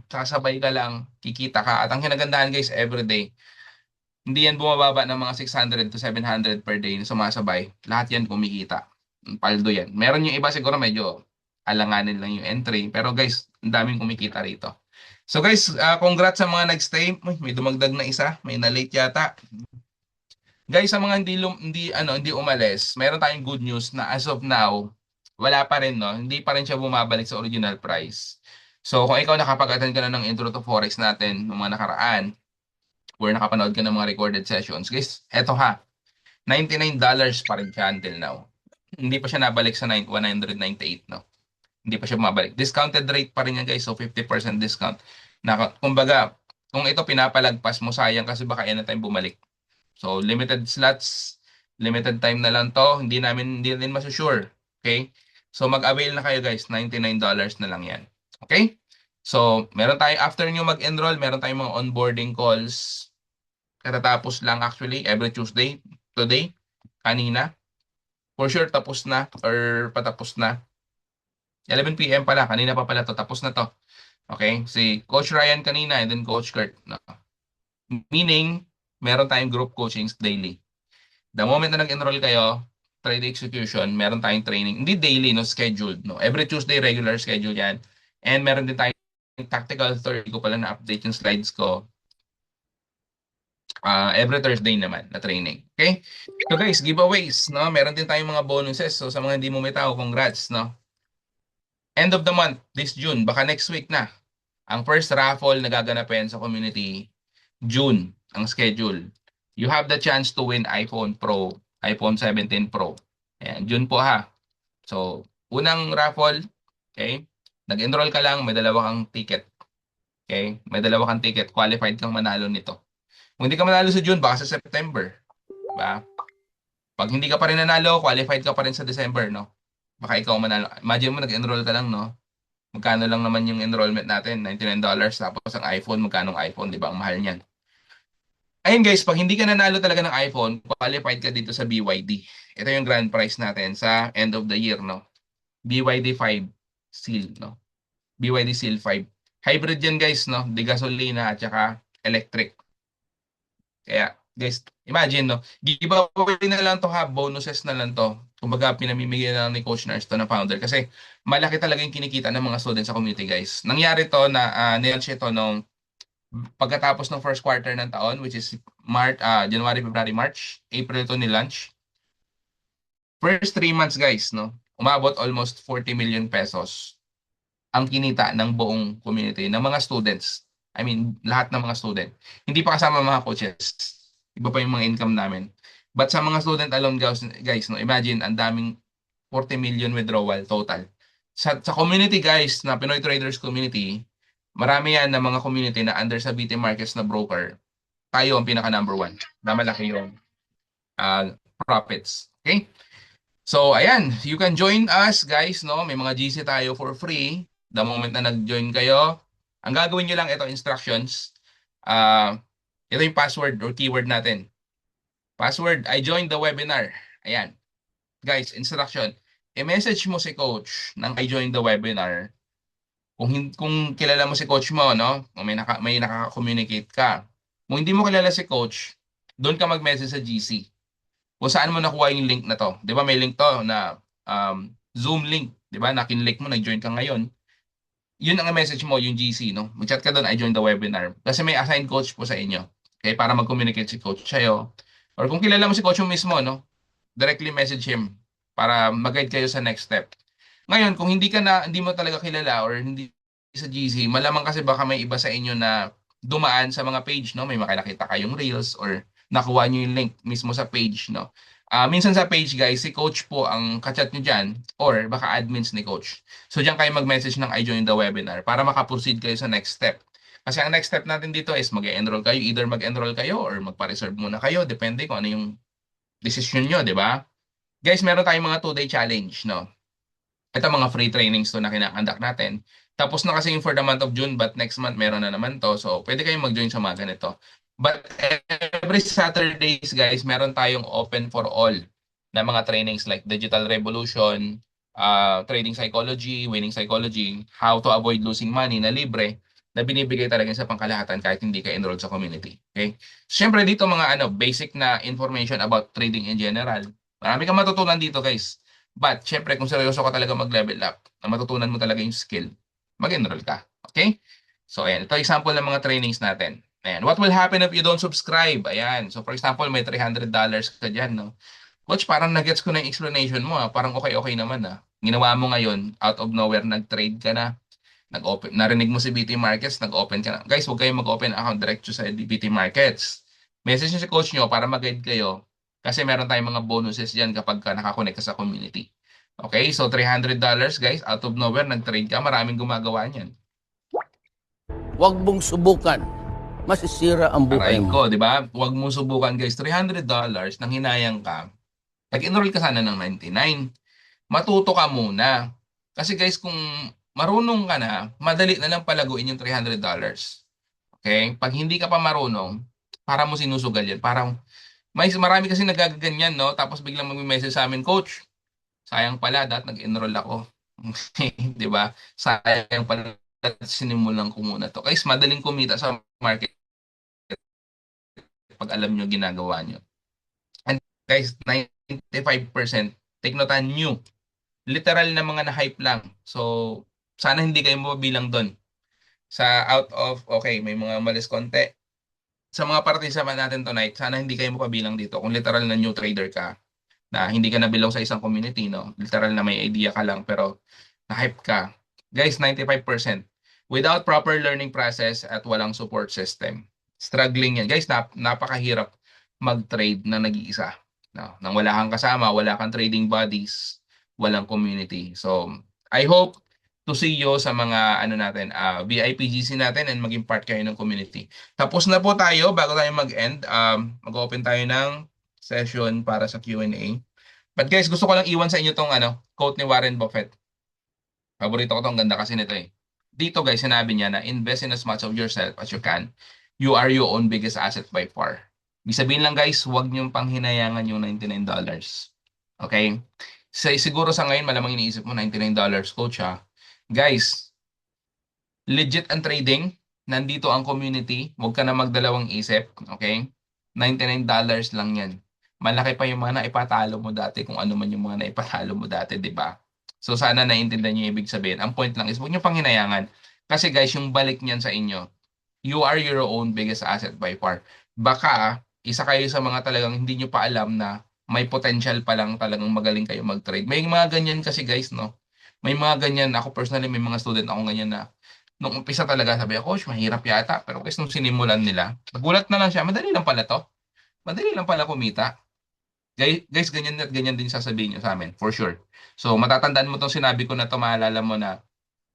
sasabay ka lang, kikita ka. At ang kinagandahan guys, everyday, hindi yan bumababa ng mga 600 to 700 per day na sumasabay. Lahat yan kumikita. Paldo yan. Meron yung iba siguro medyo alanganin lang yung entry. Pero guys, ang daming kumikita rito. So guys, congrats sa mga nag-stay. Uy, may dumagdag na isa. May na-late yata. Guys, sa mga hindi umalis, meron tayong good news na as of now, wala pa rin, no? Hindi pa rin siya bumabalik sa original price. So, kung ikaw nakapag-attend ka na ng intro to Forex natin, ng mga nakaraan, or nakapanood ka ng mga recorded sessions, guys, eto ha, $99 pa rin siya until now. Hindi pa siya nabalik sa 198, no? Hindi pa siya bumabalik. Discounted rate pa rin yan, guys. So, 50% discount. Kumbaga, kung ito pinapalagpas mo, sayang kasi baka anytime bumalik. So, limited slots, limited time na lang to. Hindi din masusure. Okay? So, mag-avail na kayo, guys. $99 na lang yan. Okay? So, meron tayong, after nyo mag-enroll, meron tayong mga onboarding calls. Katatapos lang actually, every Tuesday, today, kanina. For sure, tapos na or patapos na. 11 p.m. pala, kanina pa pala to, tapos na to. Okay? Si Coach Ryan kanina and then Coach Kurt. No? Meaning, meron tayong group coachings daily. The moment na nag-enroll kayo, trade execution, meron tayong training. Hindi daily, no? Scheduled. No? Every Tuesday, regular schedule yan. And meron din tayong tactical Thursday ko pala na update yung slides ko. Every Thursday naman na training. Okay? So guys, giveaways, no? Meron din tayong mga bonuses. So sa mga hindi mo may tao, congrats, no? End of the month, this June, baka next week na. Ang first raffle na gaganapin sa community, June, ang schedule. You have the chance to win iPhone Pro, iPhone 17 Pro. Ayan, June po ha. So, unang raffle, okay? Nag-enroll ka lang, may dalawa kang ticket. Okay? May dalawa kang ticket, qualified kang manalo nito. Kung hindi ka manalo sa June, baka sa September. Diba? Pag hindi ka pa rin nanalo, qualified ka pa rin sa December, no? Baka ikaw manalo. Imagine mo, nag-enroll ka lang, no? Magkano lang naman yung enrollment natin? $99. Tapos ang iPhone, magkano ang iPhone? Di ba? Ang mahal niyan. Ayun guys, pag hindi ka nanalo talaga ng iPhone, qualified ka dito sa BYD. Ito yung grand prize natin sa end of the year, no? BYD 5 Seal, no? BYD Seal 5. Hybrid yan guys, no? Di gasolina at saka electric. Kaya, guys, imagine, no? Giveaway na lang to ha, bonuses na lang to. Kumbaga, pinamimigay na lang ni Coach Nars to na founder. Kasi, malaki talaga yung kinikita ng mga students sa community, guys. Nangyari to na, nilaunch ito nung Pagkatapos ng first quarter ng taon, which is January, February, March, April to ni-launch. First 3 months guys, no? Umabot almost 40 million pesos ang kinita ng buong community ng mga students. I mean, lahat ng mga student. Hindi pa kasama mga coaches. Iba pa yung mga income namin. But sa mga student alone guys, no, imagine ang daming 40 million withdrawal total. Sa community guys, na Pinoy Traders Community, marami yan na mga community na under sa BT Markets na broker. Tayo ang pinaka number one na malaki yung uh, profits. Okay? So, ayan, you can join us, guys, no? May mga GC tayo for free. The moment na nag-join kayo, ang gagawin nyo lang ito, instructions. Ito yung password or keyword natin. Password, I joined the webinar. Ayan. Guys, instruction. I-message mo si coach nang I joined the webinar. Kung kilala mo si coach mo, no? Kung may nakaka-communicate ka. Kung hindi mo kilala si coach, doon ka mag-message sa GC. Kung saan mo nakuha yung link na to. 'Di ba may link to na Zoom link, 'di ba? Nakin-click mo, nag-join ka ngayon. Yun ang message mo, yung GC, no? Mag-chat ka doon, I joined the webinar. Kasi may assigned coach po sa inyo. Okay, para mag-communicate si coach sa'yo. Or kung kilala mo si coach mo mismo, no? Directly message him para mag-guide kayo sa next step. Ngayon, kung hindi mo talaga kilala or hindi sa GC, malamang kasi baka may iba sa inyo na dumaan sa mga page, no? May makakita kayong reels or nakuha nyo yung link mismo sa page, no? Minsan sa page, guys, si coach po ang kachat nyo dyan or baka admins ni coach. So, dyan kayo mag-message ng I joined the webinar para makaproceed kayo sa next step. Kasi ang next step natin dito is mag-enroll kayo. Either mag-enroll kayo or magpa-reserve muna kayo. Depende kung ano yung decision nyo, di ba? Guys, meron tayong mga 2-day challenge, no? Ito mga free trainings to na kinakandak natin. Tapos na kasi yung for the month of June, but next month meron na naman to. So, pwede kayong mag-join sa mga ganito. But every Saturdays, guys, meron tayong open for all na mga trainings like Digital Revolution, Trading Psychology, Winning Psychology, How to Avoid Losing Money na libre na binibigay talaga sa pangkalahatan kahit hindi ka enrolled sa community. Okay? So, syempre dito mga basic na information about trading in general. Marami kang matutunan dito, guys. But, syempre, kung seryoso ka talaga mag-level up, na matutunan mo talaga yung skill, mag-enroll ka. Okay? So, ayan. Ito example ng mga trainings natin. Ayan. What will happen if you don't subscribe? Ayan. So, for example, may $300 ka dyan, no? Coach, parang nagets ko na yung explanation mo, ah. Parang okay naman, ah. Ginawa mo ngayon, out of nowhere, nag-trade ka na. Nag-open, narinig mo si BT Markets, nag-open ka na. Guys, huwag kayong mag-open account diretso sa BT Markets. Message nyo si coach nyo para mag-guide kayo kasi meron tayong mga bonuses dyan kapag nakakonect ka sa community. Okay, so $300 guys, out of nowhere, nag-trade ka, maraming gumagawa niyan. Huwag mong subukan. Masisira ang buhay Aray mo. ko, di ba? Huwag mo subukan guys, $300 nang hinayang ka. Nag-enroll ka sana ng 99. Matuto ka muna. Kasi guys, kung marunong ka na, madali na lang palaguin yung $300. Okay? Pag hindi ka pa marunong, para mo sinusugal yan. Parang, marami kasi nagaganyan, no? Tapos biglang mag-message sa amin, Coach, sayang pala, nag-enroll ako. Di ba? Sayang pala, sinimulan ko muna to. Guys, madaling kumita sa market pag alam nyo ginagawa nyo. And guys, 95%, take notan nyo. Literal na mga na-hype lang. So, sana hindi kayo mabilang doon. Sa out of, okay, may mga malis konti. Sa mga participant natin tonight, sana hindi kayo mapabilang dito. Kung literal na new trader ka, na hindi ka nabilong sa isang community, no? Literal na may idea ka lang, pero na-hype ka. Guys, 95%. Without proper learning process at walang support system. Struggling yan. Guys, napakahirap mag-trade na nag-iisa. No? Nang wala kang kasama, wala kang trading buddies, walang community. So, I hope to see you sa mga natin, VIP GC natin and maging part kayo ng community. Tapos na po tayo bago tayo mag-end. Mag-open tayo ng session para sa Q&A. But guys, gusto ko lang iwan sa inyo tong quote ni Warren Buffett. Paborito ko tong ganda kasi nito eh. Dito guys, sinabi niya na invest in as much of yourself as you can. You are your own biggest asset by far. Ibig sabihin lang guys, huwag niyong panghinayangan yung $99. Okay? Siguro sa ngayon, malamang iniisip mo $99, coach ha. Guys, legit ang trading. Nandito ang community. Huwag ka na magdalawang isip. Okay? $99 lang yan. Malaki pa yung mga naipatalo mo dati kung ano man yung mga naipatalo mo dati, di ba? So sana naiintindihan niyo yung ibig sabihin. Ang point lang is huwag niyo pang hinayangan. Kasi guys, yung balik niyan sa inyo, You are your own biggest asset by far. Baka, isa kayo sa mga talagang hindi nyo pa alam na may potential pa lang talagang magaling kayo mag-trade. May mga ganyan kasi guys, no? May mga ganyan. Ako personally, may mga student ako ganyan na nung umpisa talaga sabi ako, coach, mahirap yata. Pero guys, nung sinimulan nila, nagulat na lang siya, madali lang pala to. Madali lang pala kumita. Guys, ganyan at ganyan din sasabihin nyo sa amin, for sure. So, matatandaan mo tong sinabi ko na to, maalala mo na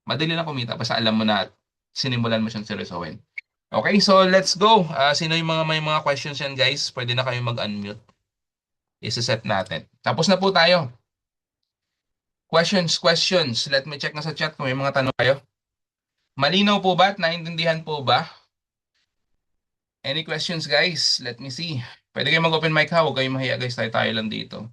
madali lang kumita basta alam mo na sinimulan mo siyang seryosohin. Okay, so let's go. Sino yung mga may mga questions yan, guys? Pwede na kayo mag-unmute. Isa-set natin. Tapos na po tayo. Questions. Let me check na sa chat kung may mga tanong kayo. Malinaw po ba at naintindihan po ba? Any questions, guys? Let me see. Pwede kayo mag-open mic ha. Huwag kayong mahiya, guys. Tayo lang dito.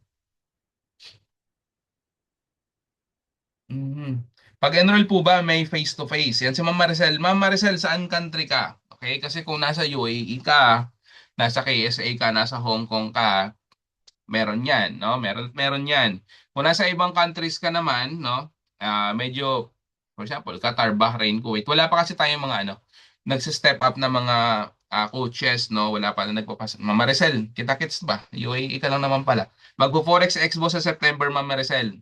Mhm. Pag-enroll po ba may face-to-face? Yan si Ma'am Maricel. Ma'am Maricel, saan country ka? Okay, kasi kung nasa UAE ka, nasa KSA ka, nasa Hong Kong ka, meron yan, no? Meron yan. Kung nasa ibang countries ka naman, no? Medyo, for example, Qatar, Bahrain, Kuwait. Wala pa kasi tayong mga ano, nagsi-step up na mga coaches, no? Wala pa na nagpapas. Ma'am Maricel, kita-kits ba? UAE ka lang naman pala. Magpo-Forex Expo sa September, Ma'am Maricel.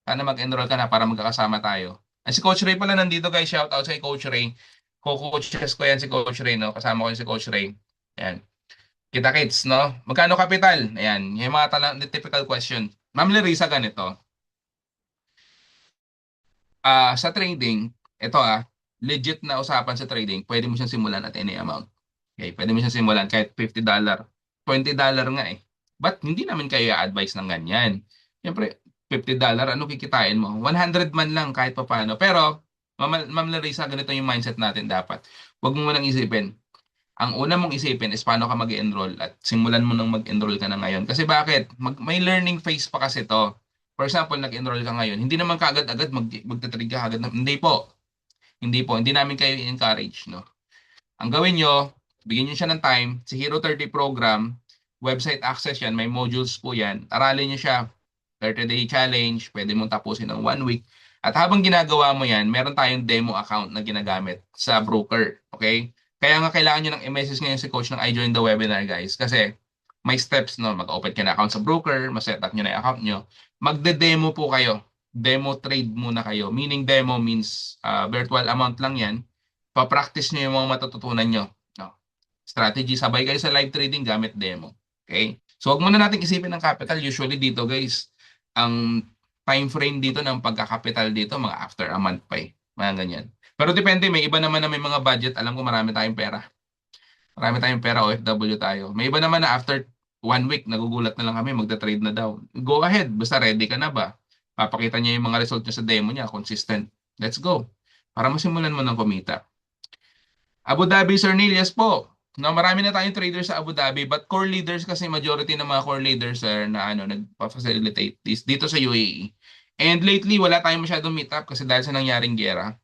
Sana mag-enroll ka na para magkakasama tayo. Si Coach Ray pala nandito guys. Shout out sa Coach Ray. Co-coaches ko yan si Coach Ray, no? Kasama ko yan si Coach Ray. Ayan. Kita kits, no? Magkano kapital? Ayan. Yung mga the typical question. Ma'am Larissa, ganito. Sa trading, ito legit na usapan sa trading, pwede mo siyang simulan at any amount. Okay, pwede mo siyang simulan kahit $50, $20 nga eh. But hindi namin kayo i-advise ng ganyan. Siyempre, $50, ano kikitain mo? 100 man lang kahit papaano. Pero, Ma'am Larissa, ganito yung mindset natin dapat. Huwag mo munang isipin. Ang una mong isipin is paano ka mag-enroll at simulan mo nang mag-enroll ka na ngayon. Kasi bakit? May learning phase pa kasi to. For example, nag-enroll ka ngayon, hindi naman kaagad-agad magte-trade ka agad. Hindi po. Hindi po. Hindi namin kayo encourage, no? Ang gawin nyo, bigyan nyo siya ng time. Si Hero 30 program, website access yan, may modules po yan. Aralin nyo siya. 30-day challenge, pwede mong tapusin ng 1 week. At habang ginagawa mo yan, meron tayong demo account na ginagamit sa broker. Okay? Kaya nga kailangan nyo ng i-message ngayon si coach ng I join the webinar, guys. Kasi may steps, no? Mag-open ka na account sa broker, ma-set up nyo na yung account nyo. Magde-demo po kayo. Demo trade muna kayo. Meaning demo means virtual amount lang yan. Pa-practice nyo yung mga matututunan nyo. No? Strategy, sabay kayo sa live trading gamit demo. Okay? So, wag muna natin isipin ng capital. Usually dito, guys, ang time frame dito ng pagkakapital dito, mga after a month pa eh. Mga ganyan. Pero depende, may iba naman na may mga budget. Alam ko marami tayong pera. Marami tayong pera, OFW tayo. May iba naman na after 1 week, nagugulat na lang kami, magta-trade na daw. Go ahead, basta ready ka na ba? Papakita niya yung mga result niya sa demo niya, consistent. Let's go. Para masimulan mo ng kumita. Abu Dhabi, Sir Neil, yes po. No, marami na tayong traders sa Abu Dhabi, but core leaders kasi majority ng mga core leaders sir na nagpa-facilitate this dito sa UAE. And lately wala tayong masyadong meet up kasi dahil sa nangyaring giyera.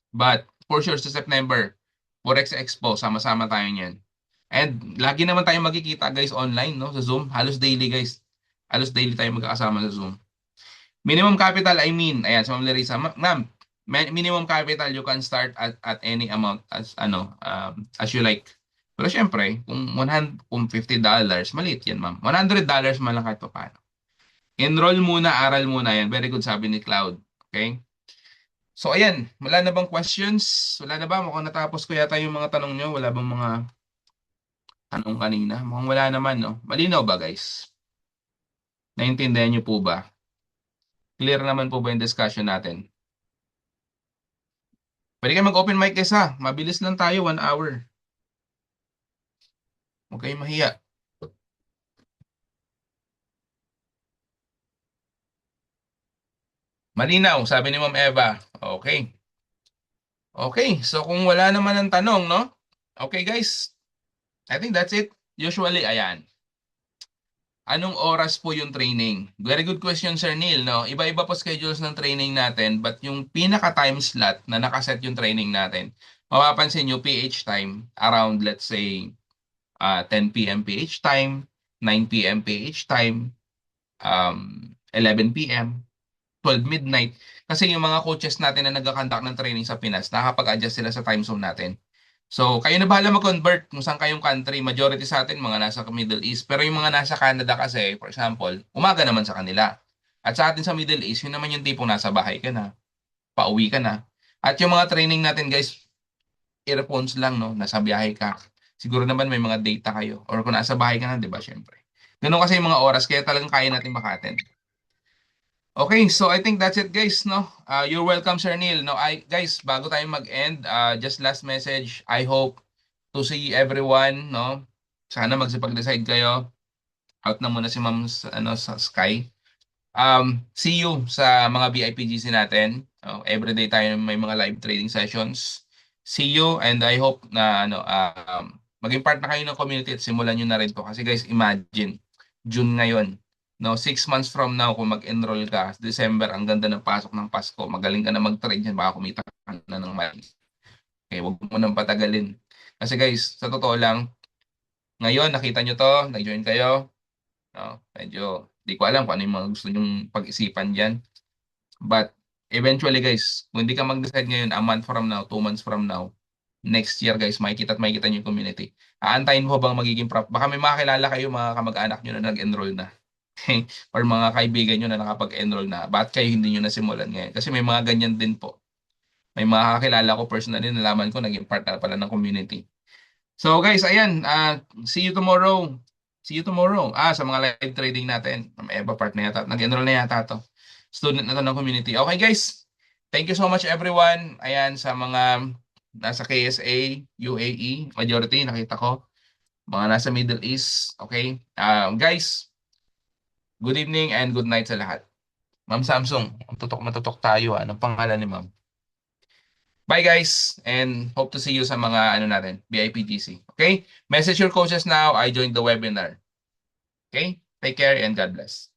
But for sure sa September, Forex Expo, sama-sama tayo niyan. And lagi naman tayong magkikita guys online, no, sa Zoom. Halos daily guys. Halos daily tayo magkakasama sa Zoom. Minimum capital, I mean, ayan, sa Ma'am Larissa, ma'am, minimum capital you can start at any amount as you like. Pero syempre, kung $50, maliit yan, ma'am. $100 man lang kahit pa paano. Enroll muna, aral muna yan. Very good sabi ni Cloud. Okay? So ayan, wala na bang questions? Wala na ba? Mukhang natapos ko yata yung mga tanong nyo. Wala bang mga tanong kanina? Mukhang wala naman, no? Malinaw ba, guys? Naintindihan nyo po ba? Clear naman po ba yung discussion natin? Pwede kayo mag-open mic guys ha. Mabilis lang tayo, 1 hour. Huwag kayong mahiya. Malinaw, sabi ni Ma'am Eva. Okay. Okay, so kung wala naman ng tanong, no? Okay guys, I think that's it. Usually, ayan. Anong oras po yung training? Very good question, Sir Neil, no? Iba-iba po schedules ng training natin, but yung pinaka-time slot na nakaset yung training natin, mapapansin nyo, PH time, around, let's say, 10 p.m. PH time, 9 p.m. PH time, 11 p.m., 12 midnight. Kasi yung mga coaches natin na nag-conduct ng training sa Pinas, nakakapag-adjust sila sa time zone natin. So, kayo na bahala mag-convert kung saan kayong country. Majority sa atin, mga nasa Middle East. Pero yung mga nasa Canada kasi, for example, umaga naman sa kanila. At sa atin sa Middle East, yun naman yung tipong nasa bahay ka na, pauwi ka na. At yung mga training natin, guys, earphones lang, no? Nasa biyahe ka. Siguro naman may mga data kayo. Or kung nasa bahay ka na, di ba, syempre. Ganun kasi yung mga oras, kaya talagang kaya natin makaten. Okay, so I think that's it guys, no? You're welcome Sir Neil. No, guys, bago tayo mag-end, just last message. I hope to see everyone, no? Sana magsipag-decide kayo. Out na muna si Ma'am sa Sky. See you sa mga VIP GC natin. Everyday tayo may mga live trading sessions. See you and I hope na maging part na kayo ng community at simulan niyo na rin to. Kasi guys, imagine June ngayon. No, 6 months from now, kung mag-enroll ka, December, ang ganda ng pasok ng Pasko, magaling ka na mag-trade yan, baka kumita ka na ng money. Okay, wag mo nang patagalin. Kasi guys, sa totoo lang, ngayon, nakita nyo to, nag-join kayo, no, medyo, di ko alam kung ano yung mga gusto nyong pag-isipan dyan. But, eventually guys, kung hindi ka mag-decide ngayon, a month from now, 2 months from now, next year guys, makikita at makikita nyo yung community. Aantayin mo bang magiging prof? Baka may makakilala kayo, mga kamag-anak nyo na nag-enroll na. Or mga kaibigan nyo na nakapag-enroll na, bakit kayo hindi nyo nasimulan ngayon? Kasi may mga ganyan din po. May mga kakilala ko personally, nalaman ko, naging part na pala ng community. So guys, ayan, see you tomorrow. See you tomorrow. Sa mga live trading natin. May iba part na yata. Nag-enroll na yata to. Student na to ng community. Okay guys, thank you so much everyone. Ayan, sa mga nasa KSA, UAE, majority, nakita ko. Mga nasa Middle East, okay? Guys, good evening and good night sa lahat. Ma'am Samsung, tutok na tutok tayo. Anong pangalan ni Ma'am? Bye guys and hope to see you sa mga natin, VIP GC. Okay? Message your coaches now. I joined the webinar. Okay? Take care and God bless.